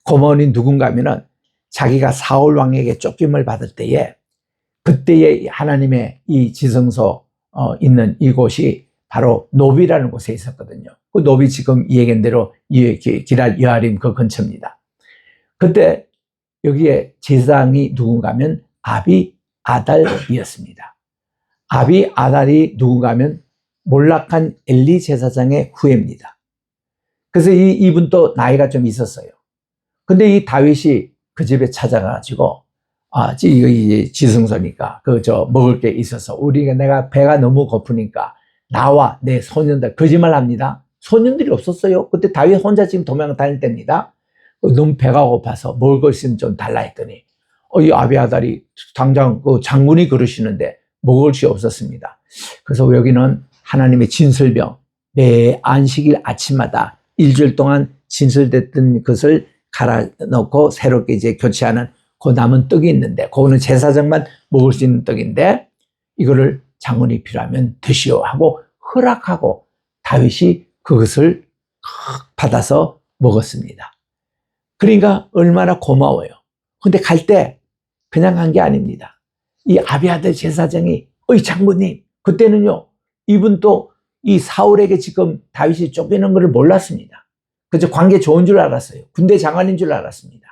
고마운 분이 누군가 하면은 자기가 사울 왕에게 쫓김을 받을 때에 그때의 하나님의 이 지성소 있는 이곳이 바로 노비라는 곳에 있었거든요. 그 노비 지금 이 얘기대로 기랄 여아림 그 근처입니다. 그때 여기에 제사장이 누군가 하면 아비 아달이었습니다. 아비 아달이 누군가 하면 몰락한 엘리 제사장의 후예입니다. 그래서 이분도 나이가 좀 있었어요. 근데 이 다윗이 그 집에 찾아가가지고 이거 이제 지성소니까 먹을 게 있어서 내가 배가 너무 고프니까 나와 내 소년들, 거짓말 합니다. 소년들이 없었어요. 그때 다윗 혼자 지금 도망 다닐 때입니다. 너무 배가 고파서 먹을 거 있으면 좀 달라 했더니 이 아비아달이 당장 그 장군이 그러시는데 먹을 게 없었습니다. 그래서 여기는 하나님의 진설병, 매 안식일 아침마다 일주일 동안 진설됐던 것을 갈아 넣고 새롭게 이제 교체하는 그 남은 떡이 있는데, 그거는 제사장만 먹을 수 있는 떡인데 이거를 장군이 필요하면 드시오 하고 허락하고 다윗이 그것을 받아서 먹었습니다. 그러니까 얼마나 고마워요. 근데 갈 때 그냥 간 게 아닙니다. 이 아비아들 제사장이 장군님, 그때는요 이분 또 이 사울에게 지금 다윗이 쫓기는 것을 몰랐습니다. 그저 관계 좋은 줄 알았어요. 군대 장관인 줄 알았습니다.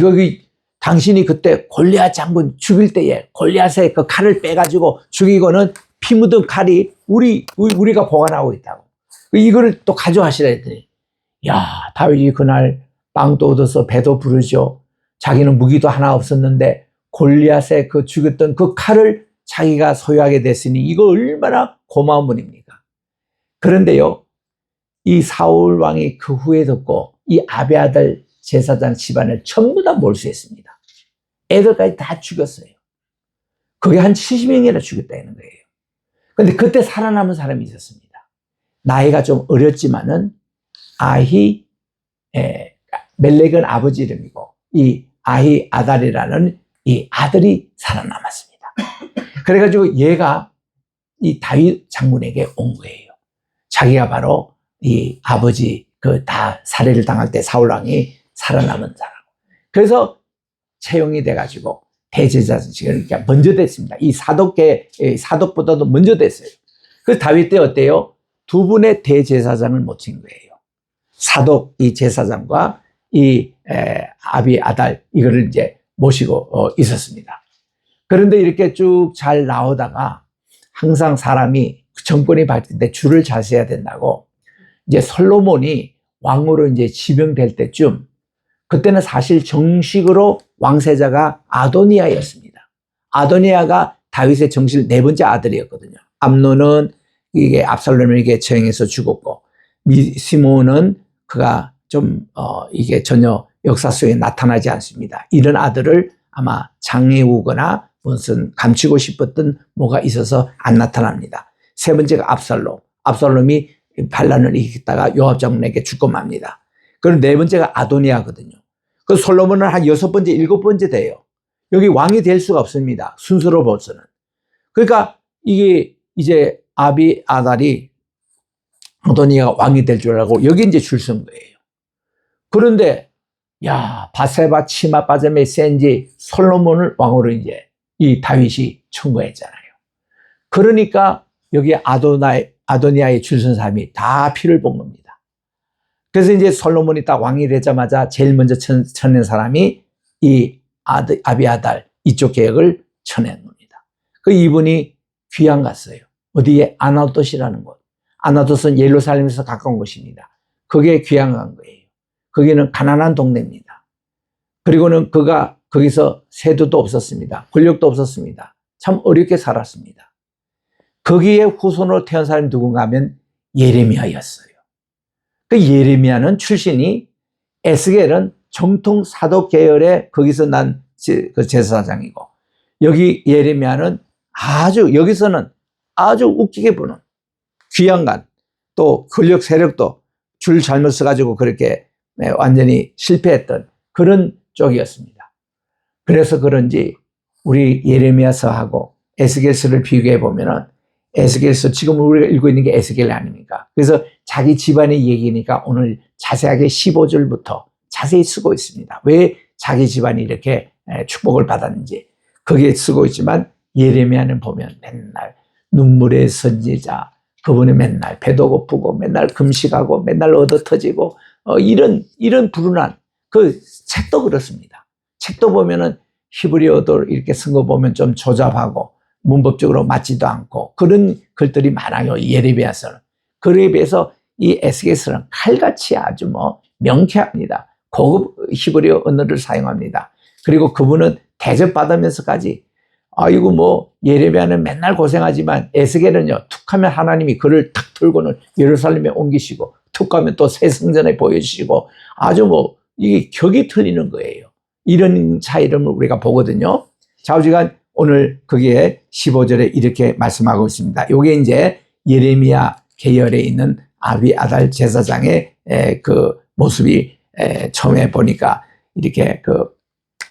여기 당신이 그때 골리앗 장군 죽일 때에 골리앗의 그 칼을 빼가지고 죽이고는 피 묻은 칼이 우리가 보관하고 있다고. 이거를 또 가져가시라 했더니, 다윗이 그날 빵도 얻어서 배도 부르죠. 자기는 무기도 하나 없었는데 골리앗의 그 죽였던 그 칼을 자기가 소유하게 됐으니 이거 얼마나 고마운 분입니까? 그런데요, 이 사울 왕이 그 후에 듣고 이 아비아달 제사장 집안을 전부 다 몰수했습니다. 애들까지 다 죽였어요. 그게 한 70명이나 죽였다는 거예요. 근데 그때 살아남은 사람이 있었습니다. 나이가 좀 어렸지만은 멜렉은 아버지 이름이고 이 아히 아달이라는 이 아들이 살아남았습니다. 그래가지고 얘가 이 다윗 장군에게 온 거예요. 자기가 바로 이 아버지 다 살해를 당할 때 사울왕이 살아남은 사람. 그래서 채용이 돼가지고 대제사장이 먼저 됐습니다. 이 사독보다도 먼저 됐어요. 그래서 다윗 때 어때요? 두 분의 대제사장을 모신 거예요. 사독 이 제사장과 이 아비 아달 이거를 이제 모시고 있었습니다. 그런데 이렇게 쭉 잘 나오다가 항상 사람이 정권이 바뀔 때 줄을 잘 서야 된다고 이제 솔로몬이 왕으로 이제 지명될 때쯤, 그때는 사실 정식으로 왕세자가 아도니아였습니다. 아도니아가 다윗의 정식 네 번째 아들이었거든요. 암논은 이게 압살롬에게 처형해서 죽었고, 시므온은 그가 좀 이게 전혀 역사 속에 나타나지 않습니다. 이런 아들을 아마 장애우거나 무슨 감추고 싶었던 뭐가 있어서 안 나타납니다. 세 번째가 압살롬. 압살롬이 반란을 일으켰다가 요압 장군에게 죽고 맙니다. 그리고 네 번째가 아도니아거든요. 그 솔로몬은 한 6번째, 7번째 돼요. 여기 왕이 될 수가 없습니다. 순서로 봐서는. 그러니까 이게 이제 아비아달이 아도니아가 왕이 될 줄 알고 여기 이제 줄 선 거예요. 그런데 야, 바세바 치마 빠짐의 센지 솔로몬을 왕으로 이제 이 다윗이 청구했잖아요. 그러니까 여기 아도니아의 줄 선 사람이 다 피를 본 겁니다. 그래서 이제 솔로몬이 딱 왕이 되자마자 제일 먼저 쳐낸 사람이 이 아비아달 이쪽 계획을 쳐낸 겁니다. 그 이분이 귀양 갔어요. 어디에? 아나돗이라는 곳. 아나돗은 예루살렘에서 가까운 곳입니다. 거기에 귀양 간 거예요. 거기는 가난한 동네입니다. 그리고는 그가 거기서 세도도 없었습니다. 권력도 없었습니다. 참 어렵게 살았습니다. 거기에 후손으로 태어난 사람이 누군가 하면 예레미야였어요. 그 예레미야는 출신이 에스겔은 정통 사독 계열의 거기서 난 그 제사장이고, 여기 예레미야는 여기서는 아주 웃기게 보는 귀양간, 또 권력 세력도 줄 잘못 써가지고 그렇게 완전히 실패했던 그런 쪽이었습니다. 그래서 그런지 우리 예레미야서하고 에스겔서를 비교해 보면은 에스겔서, 지금 우리가 읽고 있는 게 에스겔 아닙니까? 그래서 자기 집안의 얘기니까 오늘 자세하게 15절부터 자세히 쓰고 있습니다. 왜 자기 집안이 이렇게 축복을 받았는지 거기에 쓰고 있지만, 예레미야는 보면 맨날 눈물의 선지자, 그분은 맨날 배도 고프고 맨날 금식하고 맨날 얻어 터지고 이런 불운한 그 책도 그렇습니다. 책도 보면은 히브리어도 이렇게 쓴 거 보면 좀 조잡하고 문법적으로 맞지도 않고 그런 글들이 많아요. 예레미야서는. 그에 비해서 이 에스겔서는 칼같이 아주 명쾌합니다. 고급 히브리어 언어를 사용합니다. 그리고 그분은 대접받으면서까지 예레미야는 맨날 고생하지만 에스겔은요, 툭하면 하나님이 그를 탁 들고는 예루살렘에 옮기시고, 툭하면 또 새 성전에 보여주시고, 아주 이게 격이 틀리는 거예요. 이런 차이를 우리가 보거든요. 좌우지간 오늘 거기에 15절에 이렇게 말씀하고 있습니다. 요게 이제 예레미야 계열에 있는 아비아달 제사장의 그 모습이 처음에 보니까 이렇게 그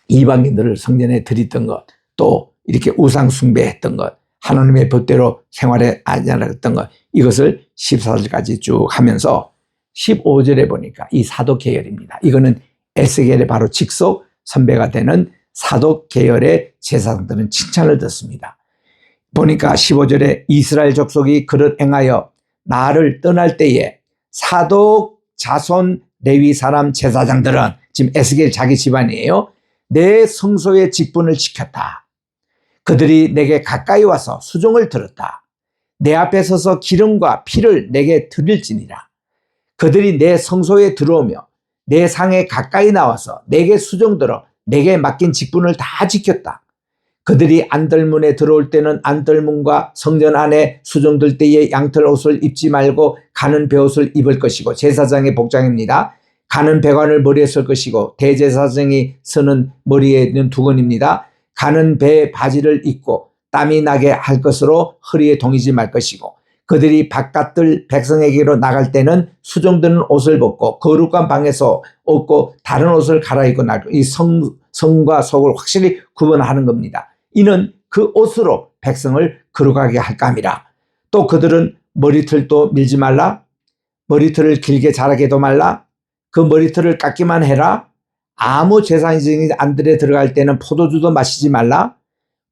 이방인들을 성전에 들이던 것, 또 이렇게 우상 숭배했던 것, 하나님의 법대로 생활에 안전했던 것, 이것을 14절까지 쭉 하면서 15절에 보니까 이 사독 계열입니다. 이거는 에스겔의 바로 직속 선배가 되는 사독 계열의 제사장들은 칭찬을 듣습니다. 보니까 15절에 이스라엘 족속이 그릇 행하여 나를 떠날 때에 사독 자손 레위 사람 제사장들은, 지금 에스겔 자기 집안이에요, 내 성소의 직분을 지켰다. 그들이 내게 가까이 와서 수종을 들었다. 내 앞에 서서 기름과 피를 내게 드릴지니라. 그들이 내 성소에 들어오며 내 상에 가까이 나와서 내게 수종들어 내게 맡긴 직분을 다 지켰다. 그들이 안들문에 들어올 때는 안들문과 성전 안에 수종들 때에 양털 옷을 입지 말고 가는 베옷을 입을 것이고, 제사장의 복장입니다. 가는 배관을 머리에 쓸 것이고, 대제사장이 쓰는 머리에 있는 두건입니다. 가는 배 바지를 입고 땀이 나게 할 것으로 허리에 동이지 말 것이고, 그들이 바깥들 백성에게로 나갈 때는 수종드는 옷을 벗고 거룩한 방에서 얻고 다른 옷을 갈아입고 나고, 이 성과 속을 확실히 구분하는 겁니다. 이는 그 옷으로 백성을 거룩하게 할까 함이라. 또 그들은 머리털도 밀지 말라. 머리털을 길게 자라게도 말라. 그 머리털을 깎기만 해라. 아무 제사장이 안들에 들어갈 때는 포도주도 마시지 말라.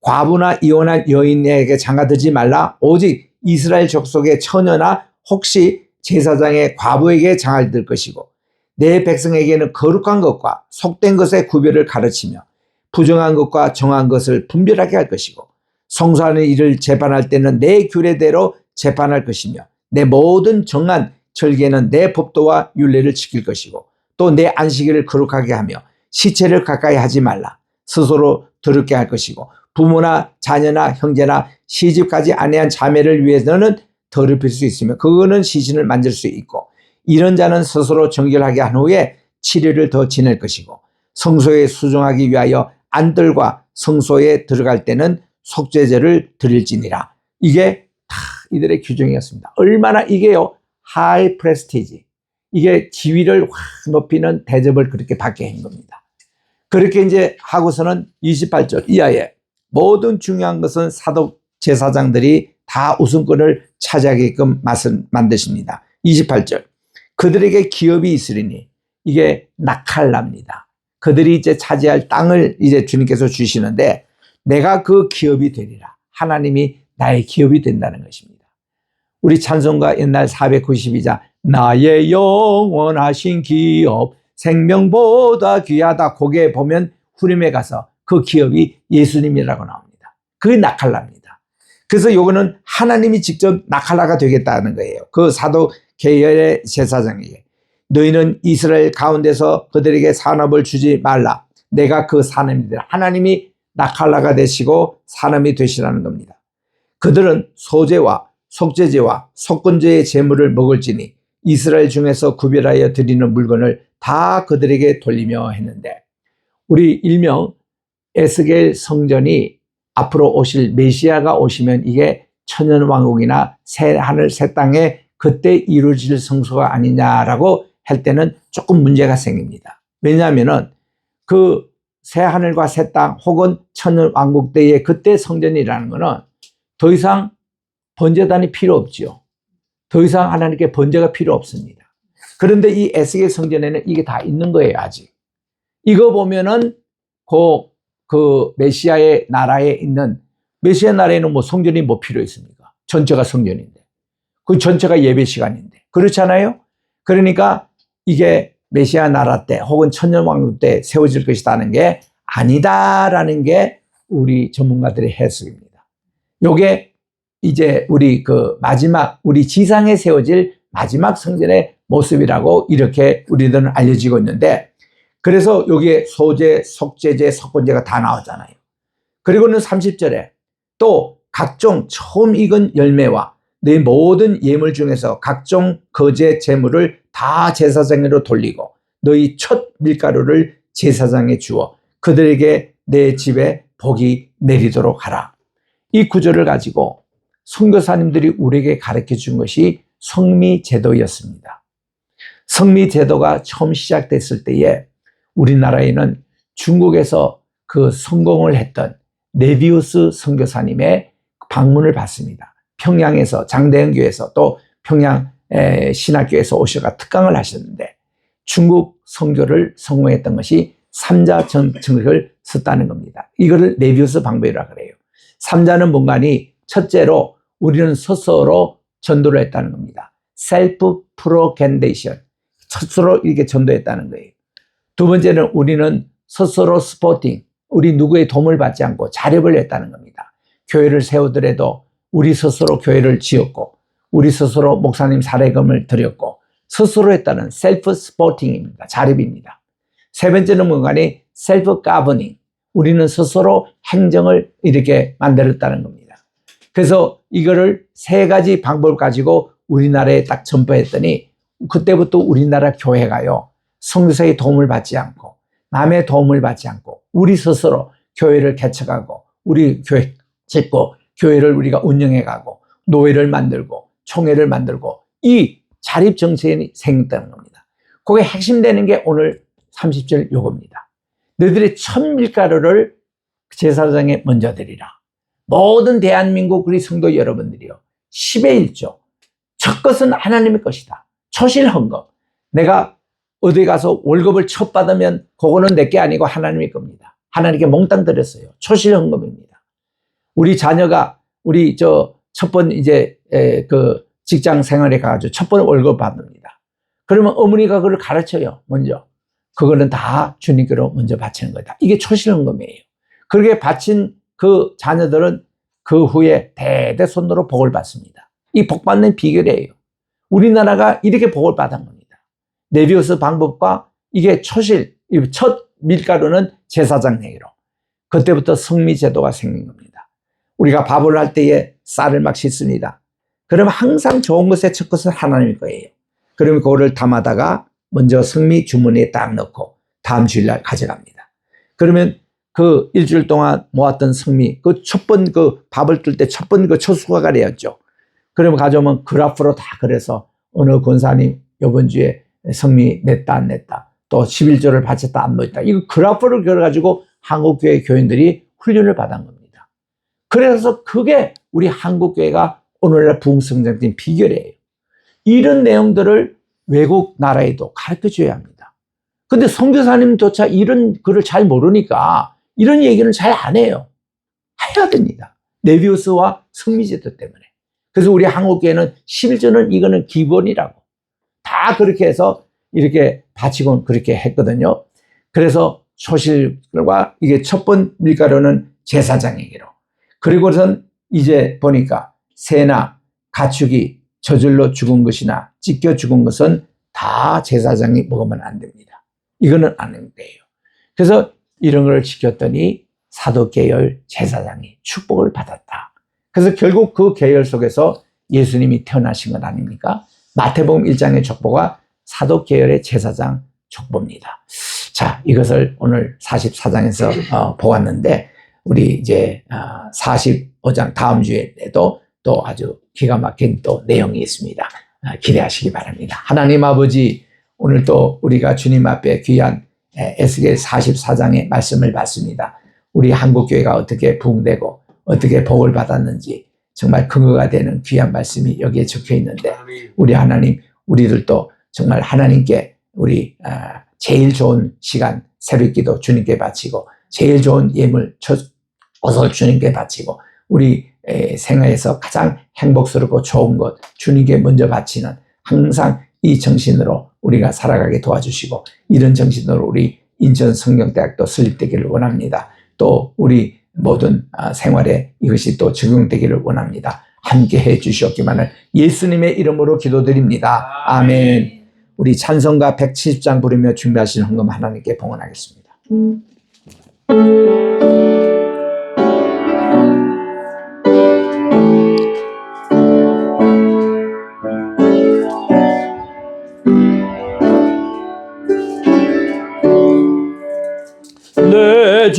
과부나 이혼한 여인에게 장가들지 말라. 오직 이스라엘 족속의 처녀나 혹시 제사장의 과부에게 장을 들 것이고, 내 백성에게는 거룩한 것과 속된 것의 구별을 가르치며 부정한 것과 정한 것을 분별하게 할 것이고, 성소하는 일을 재판할 때는 내 규례대로 재판할 것이며, 내 모든 정한 절개는 내 법도와 율례를 지킬 것이고, 또 내 안식일을 거룩하게 하며 시체를 가까이 하지 말라. 스스로 더럽게 할 것이고, 부모나 자녀나 형제나 시집가지 아니한 자매를 위해서는 더럽힐 수 있으며 그거는 시신을 만질 수 있고, 이런 자는 스스로 정결하게 한 후에 7일을 더 지낼 것이고, 성소에 수종하기 위하여 안들과 성소에 들어갈 때는 속죄제를 드릴지니라. 이게 다 이들의 규정이었습니다. 얼마나 이게요, 하이 프레스티지, 이게 지위를 확 높이는 대접을 그렇게 받게 한 겁니다. 그렇게 이제 하고서는 28절 이하에 모든 중요한 것은 사독 제사장들이 다 우선권을 차지하게끔 만드십니다. 28절 그들에게 기업이 있으리니 이게 나칼라입니다. 그들이 이제 차지할 땅을 이제 주님께서 주시는데 내가 그 기업이 되리라. 하나님이 나의 기업이 된다는 것입니다. 우리 찬송가 옛날 492장 나의 영원하신 기업 생명보다 귀하다. 거기에 보면 후렴에 가서 그 기업이 예수님이라고 나옵니다. 그게 나칼라입니다. 그래서 요거는 하나님이 직접 나칼라가 되겠다는 거예요. 그 사도 계열의 제사장에게 너희는 이스라엘 가운데서 그들에게 산업을 주지 말라. 내가 그 사람이다. 하나님이 나칼라가 되시고 사람이 되시라는 겁니다. 그들은 소제와 속죄제와 속건제의 제물을 먹을지니 이스라엘 중에서 구별하여 드리는 물건을 다 그들에게 돌리며 했는데 우리 일명 에스겔 성전이 앞으로 오실 메시아가 오시면 이게 천년왕국이나 새 하늘 새 땅에 그때 이루어질 성소가 아니냐라고 할 때는 조금 문제가 생깁니다. 왜냐하면은 그 새 하늘과 새 땅 혹은 천년왕국 때의 그때 성전이라는 거는 더 이상 번제단이 필요 없죠. 더 이상 하나님께 번제가 필요 없습니다. 그런데 이 에스겔 성전에는 이게 다 있는 거예요, 아직. 이거 보면은 그 메시아의 나라에 있는 메시아 나라에는 뭐 성전이 뭐 필요 있습니까? 전체가 성전인데. 그 전체가 예배 시간인데. 그렇잖아요? 그러니까 이게 메시아 나라 때 혹은 천년왕국 때 세워질 것이라는 게 아니다라는 게 우리 전문가들의 해석입니다. 요게 이제 우리 그 마지막 우리 지상에 세워질 마지막 성전의 모습이라고 이렇게 우리들은 알려지고 있는데 그래서 여기에 소제, 속죄제, 속건제가 다 나오잖아요. 그리고는 30절에 또 각종 처음 익은 열매와 내 모든 예물 중에서 각종 거제 제물을 다 제사장으로 돌리고 너희 첫 밀가루를 제사장에 주어 그들에게 내 집에 복이 내리도록 하라. 이 구절을 가지고 선교사님들이 우리에게 가르쳐 준 것이 성미제도였습니다. 성미제도가 처음 시작됐을 때에 우리나라에는 중국에서 그 성공을 했던 네비우스 선교사님의 방문을 받습니다. 평양에서 장대현교에서 또 평양 신학교에서 오셔가 특강을 하셨는데 중국 선교를 성공했던 것이 삼자 정책을 썼다는 겁니다. 이거를 네비우스 방법이라고 그래요. 삼자는 뭔가니 첫째로 우리는 스스로 전도를 했다는 겁니다. 셀프 프로겐데이션, 스스로 이렇게 전도했다는 거예요. 두 번째는 우리는 스스로 스포팅, 우리 누구의 도움을 받지 않고 자립을 했다는 겁니다. 교회를 세우더라도 우리 스스로 교회를 지었고 우리 스스로 목사님 사례금을 드렸고 스스로 했다는 셀프 스포팅입니다. 자립입니다. 세 번째는 뭔가니 셀프 가버닝, 우리는 스스로 행정을 이렇게 만들었다는 겁니다. 그래서 이거를 세 가지 방법을 가지고 우리나라에 딱 전파했더니 그때부터 우리나라 교회가요 선교사의 도움을 받지 않고 남의 도움을 받지 않고 우리 스스로 교회를 개척하고 우리 교회 짓고 교회를 우리가 운영해가고 노예를 만들고 총회를 만들고 이 자립 정책이 생겼다는 겁니다. 그게 핵심되는 게 오늘 30절 요겁니다. 너희들의 첫 밀가루를 제사장에 먼저 드리라. 모든 대한민국 우리 성도 여러분들이요 10의 1조 첫 것은 하나님의 것이다. 초실헌금. 내가 어디 가서 월급을 첫 받으면 그거는 내게 아니고 하나님의 겁니다. 하나님께 몽땅 드렸어요. 초실헌금입니다. 우리 자녀가 우리 첫 번 이제 그 직장 생활에 가가지고 첫 번 월급 받습니다. 그러면 어머니가 그걸 가르쳐요. 먼저 그거는 다 주님께로 먼저 바치는 거다. 이게 초실헌금이에요. 그렇게 바친 그 자녀들은 그 후에 대대손으로 복을 받습니다. 이 복 받는 비결이에요. 우리나라가 이렇게 복을 받은 겁니다. 네비우스 방법과 이게 초실, 첫 밀가루는 제사장 내기로. 그때부터 성미제도가 생긴 겁니다. 우리가 밥을 할 때에 쌀을 막 씻습니다. 그러면 항상 좋은 것의 첫 것은 하나님일 거예요. 그러면 그거를 담아다가 먼저 성미 주머니에 딱 넣고 다음 주일날 가져갑니다. 그러면 그 일주일 동안 모았던 성미, 그 첫 번 그 밥을 뜰 때 첫 번 그 첫 수확가래였죠. 그러면 가져오면 그래프로 다 그래서 어느 권사님 이번 주에 성미 냈다 안 냈다. 또 11조를 바쳤다 안 모였다. 이거 그래프를 그려가지고 한국교회 교인들이 훈련을 받은 겁니다. 그래서 그게 우리 한국교회가 오늘날 부흥성장된 비결이에요. 이런 내용들을 외국 나라에도 가르쳐줘야 합니다. 근데 선교사님조차 이런 글을 잘 모르니까 이런 얘기는 잘 안 해요. 해야 됩니다. 네비우스와 성미제도 때문에. 그래서 우리 한국교회는 11조는 이거는 기본이라고. 다 그렇게 해서 이렇게 바치고 그렇게 했거든요. 그래서 초실과 이게 첫 번 밀가루는 제사장에게로. 그리고선 이제 보니까 새나 가축이 저절로 죽은 것이나 찢겨 죽은 것은 다 제사장이 먹으면 안 됩니다. 이거는 안 되는 거예요. 그래서 이런 걸 지켰더니 사도 계열 제사장이 축복을 받았다. 그래서 결국 그 계열 속에서 예수님이 태어나신 것 아닙니까? 마태복음 1장의 족보가 사도 계열의 제사장 족보입니다. 자, 이것을 오늘 44장에서 보았는데 우리 이제 45장 다음 주에도 또 아주 기가 막힌 또 내용이 있습니다. 기대하시기 바랍니다. 하나님 아버지, 오늘 또 우리가 주님 앞에 귀한 에스겔 44장의 말씀을 받습니다. 우리 한국교회가 어떻게 부흥되고 어떻게 복을 받았는지 정말 근거가 되는 귀한 말씀이 여기에 적혀 있는데 우리 하나님, 우리들도 정말 하나님께 우리 제일 좋은 시간 새벽기도 주님께 바치고 제일 좋은 예물 옷을 주님께 바치고 우리 생애에서 가장 행복스럽고 좋은 것 주님께 먼저 바치는 항상 이 정신으로 우리가 살아가게 도와주시고 이런 정신으로 우리 인천 성경대학도 설립되기를 원합니다. 또 우리 모든 생활에 이것이 또 적용되기를 원합니다. 함께 해 주시옵기만을 예수님의 이름으로 기도드립니다. 아멘. 우리 찬송가 170장 부르며 준비하신 헌금 하나님께 봉헌하겠습니다. 내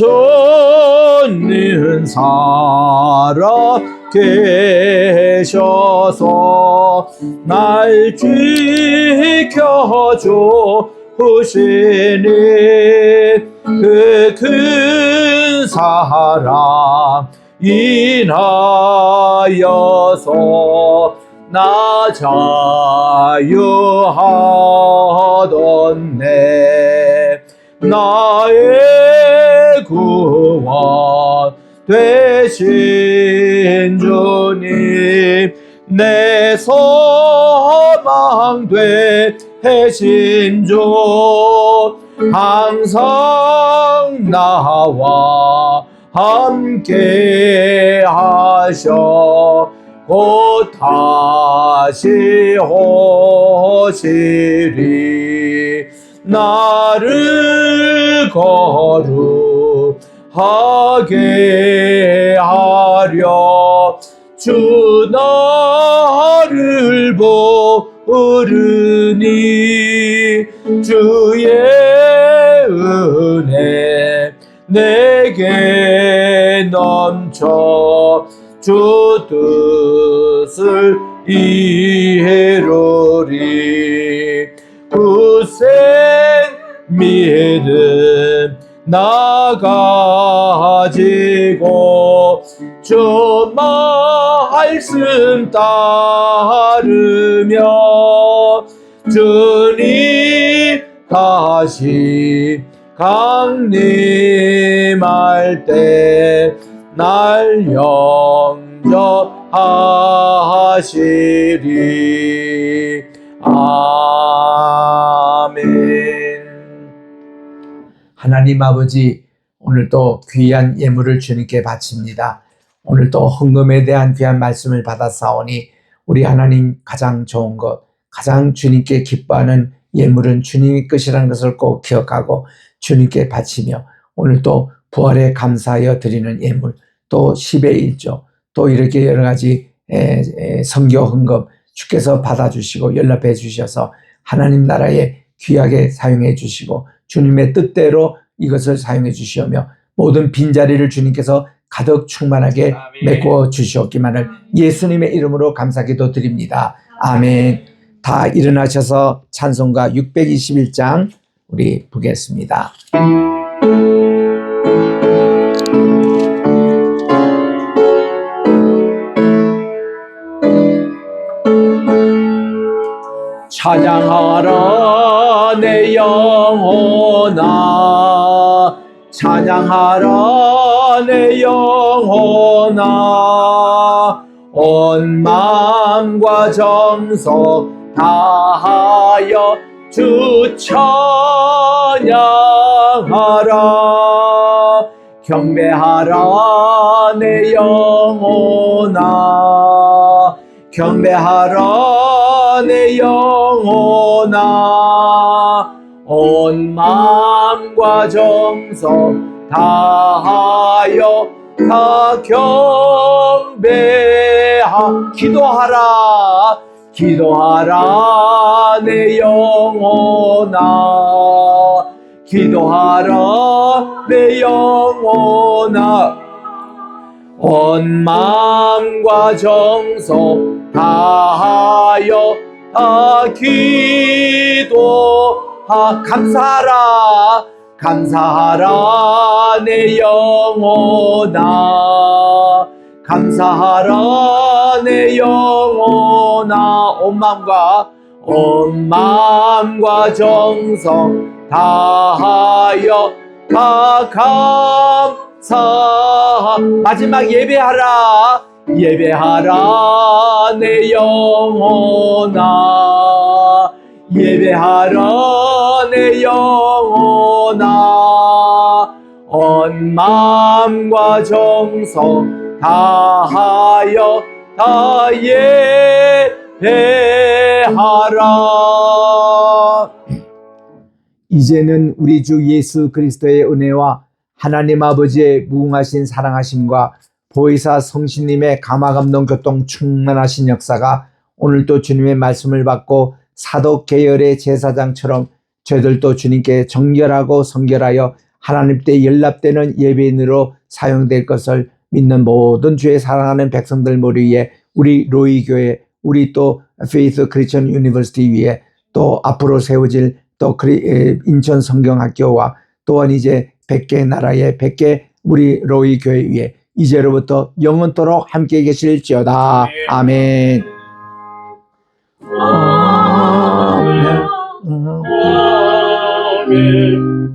전는 살아 계셔서 날 지켜줘 오시니 그 큰 사랑 인하여서 나 자유하던네 나의 구원 되신 주님 내 소망 되신 주 항상 나와 함께 하셔 곧 다시 오시리 나를 거룩하게 하려 주 나를 부르니 주의 은혜 내게 넘쳐 주 뜻을 이해로리 굳센 믿음 나 가지고 주 말씀 따르며 주님 다시 강림할 때 날 영접하시리. 아멘. 하나님 아버지, 오늘 또 귀한 예물을 주님께 바칩니다. 오늘 또 헌금에 대한 귀한 말씀을 받았사오니 우리 하나님 가장 좋은 것, 가장 주님께 기뻐하는 예물은 주님의 것이라는 것을 꼭 기억하고 주님께 바치며 오늘 또 부활에 감사하여 드리는 예물, 또 10의 1조, 또 이렇게 여러 가지 선교 헌금 주께서 받아주시고 연락해 주셔서 하나님 나라에 귀하게 사용해 주시고 주님의 뜻대로 이것을 사용해 주시오며 모든 빈자리를 주님께서 가득 충만하게 메꿔 주시옵기만을 예수님의 이름으로 감사기도 드립니다. 아멘. 다 일어나셔서 찬송가 621장 우리 보겠습니다. 찬양하라 내 영혼아, 찬양하라 내 영혼아, 온 마음과 정성 다하여 주 찬양하라. 경배하라 내 영혼아, 경배하라 내 영혼아, 온 마음과 정성 다하여 다 경배하. 기도하라, 기도하라 내 영혼아, 기도하라 내 영혼아, 온 마음과 정성 다하여 다 기도하. 감사하라, 감사하라 내 영혼아, 감사하라 내 영혼아, 온 마음과 정성 다하여 다 감사. 마지막 예배하라, 예배하라 내 영혼아, 예배하라 내 영혼아, 온 마음과 정성 다하여 다 예배하라. 이제는 우리 주 예수 그리스도의 은혜와 하나님 아버지의 무궁하신 사랑하심과 보혜사 성신님의 감화감동 교통 충만하신 역사가 오늘도 주님의 말씀을 받고 사도 계열의 제사장처럼 저희들도 주님께 정결하고 성결하여 하나님 때 연락되는 예배인으로 사용될 것을 믿는 모든 주의 사랑하는 백성들 머리 위에 우리 로이교회, 우리 또 페이스 크리스천 유니버시티 위에 또 앞으로 세워질 또 인천 성경학교와 또한 이제 100개 나라의 100개 우리 로이 교회 위에 이제로부터 영원토록 함께 계실지어다. 아멘. 아멘. 아멘.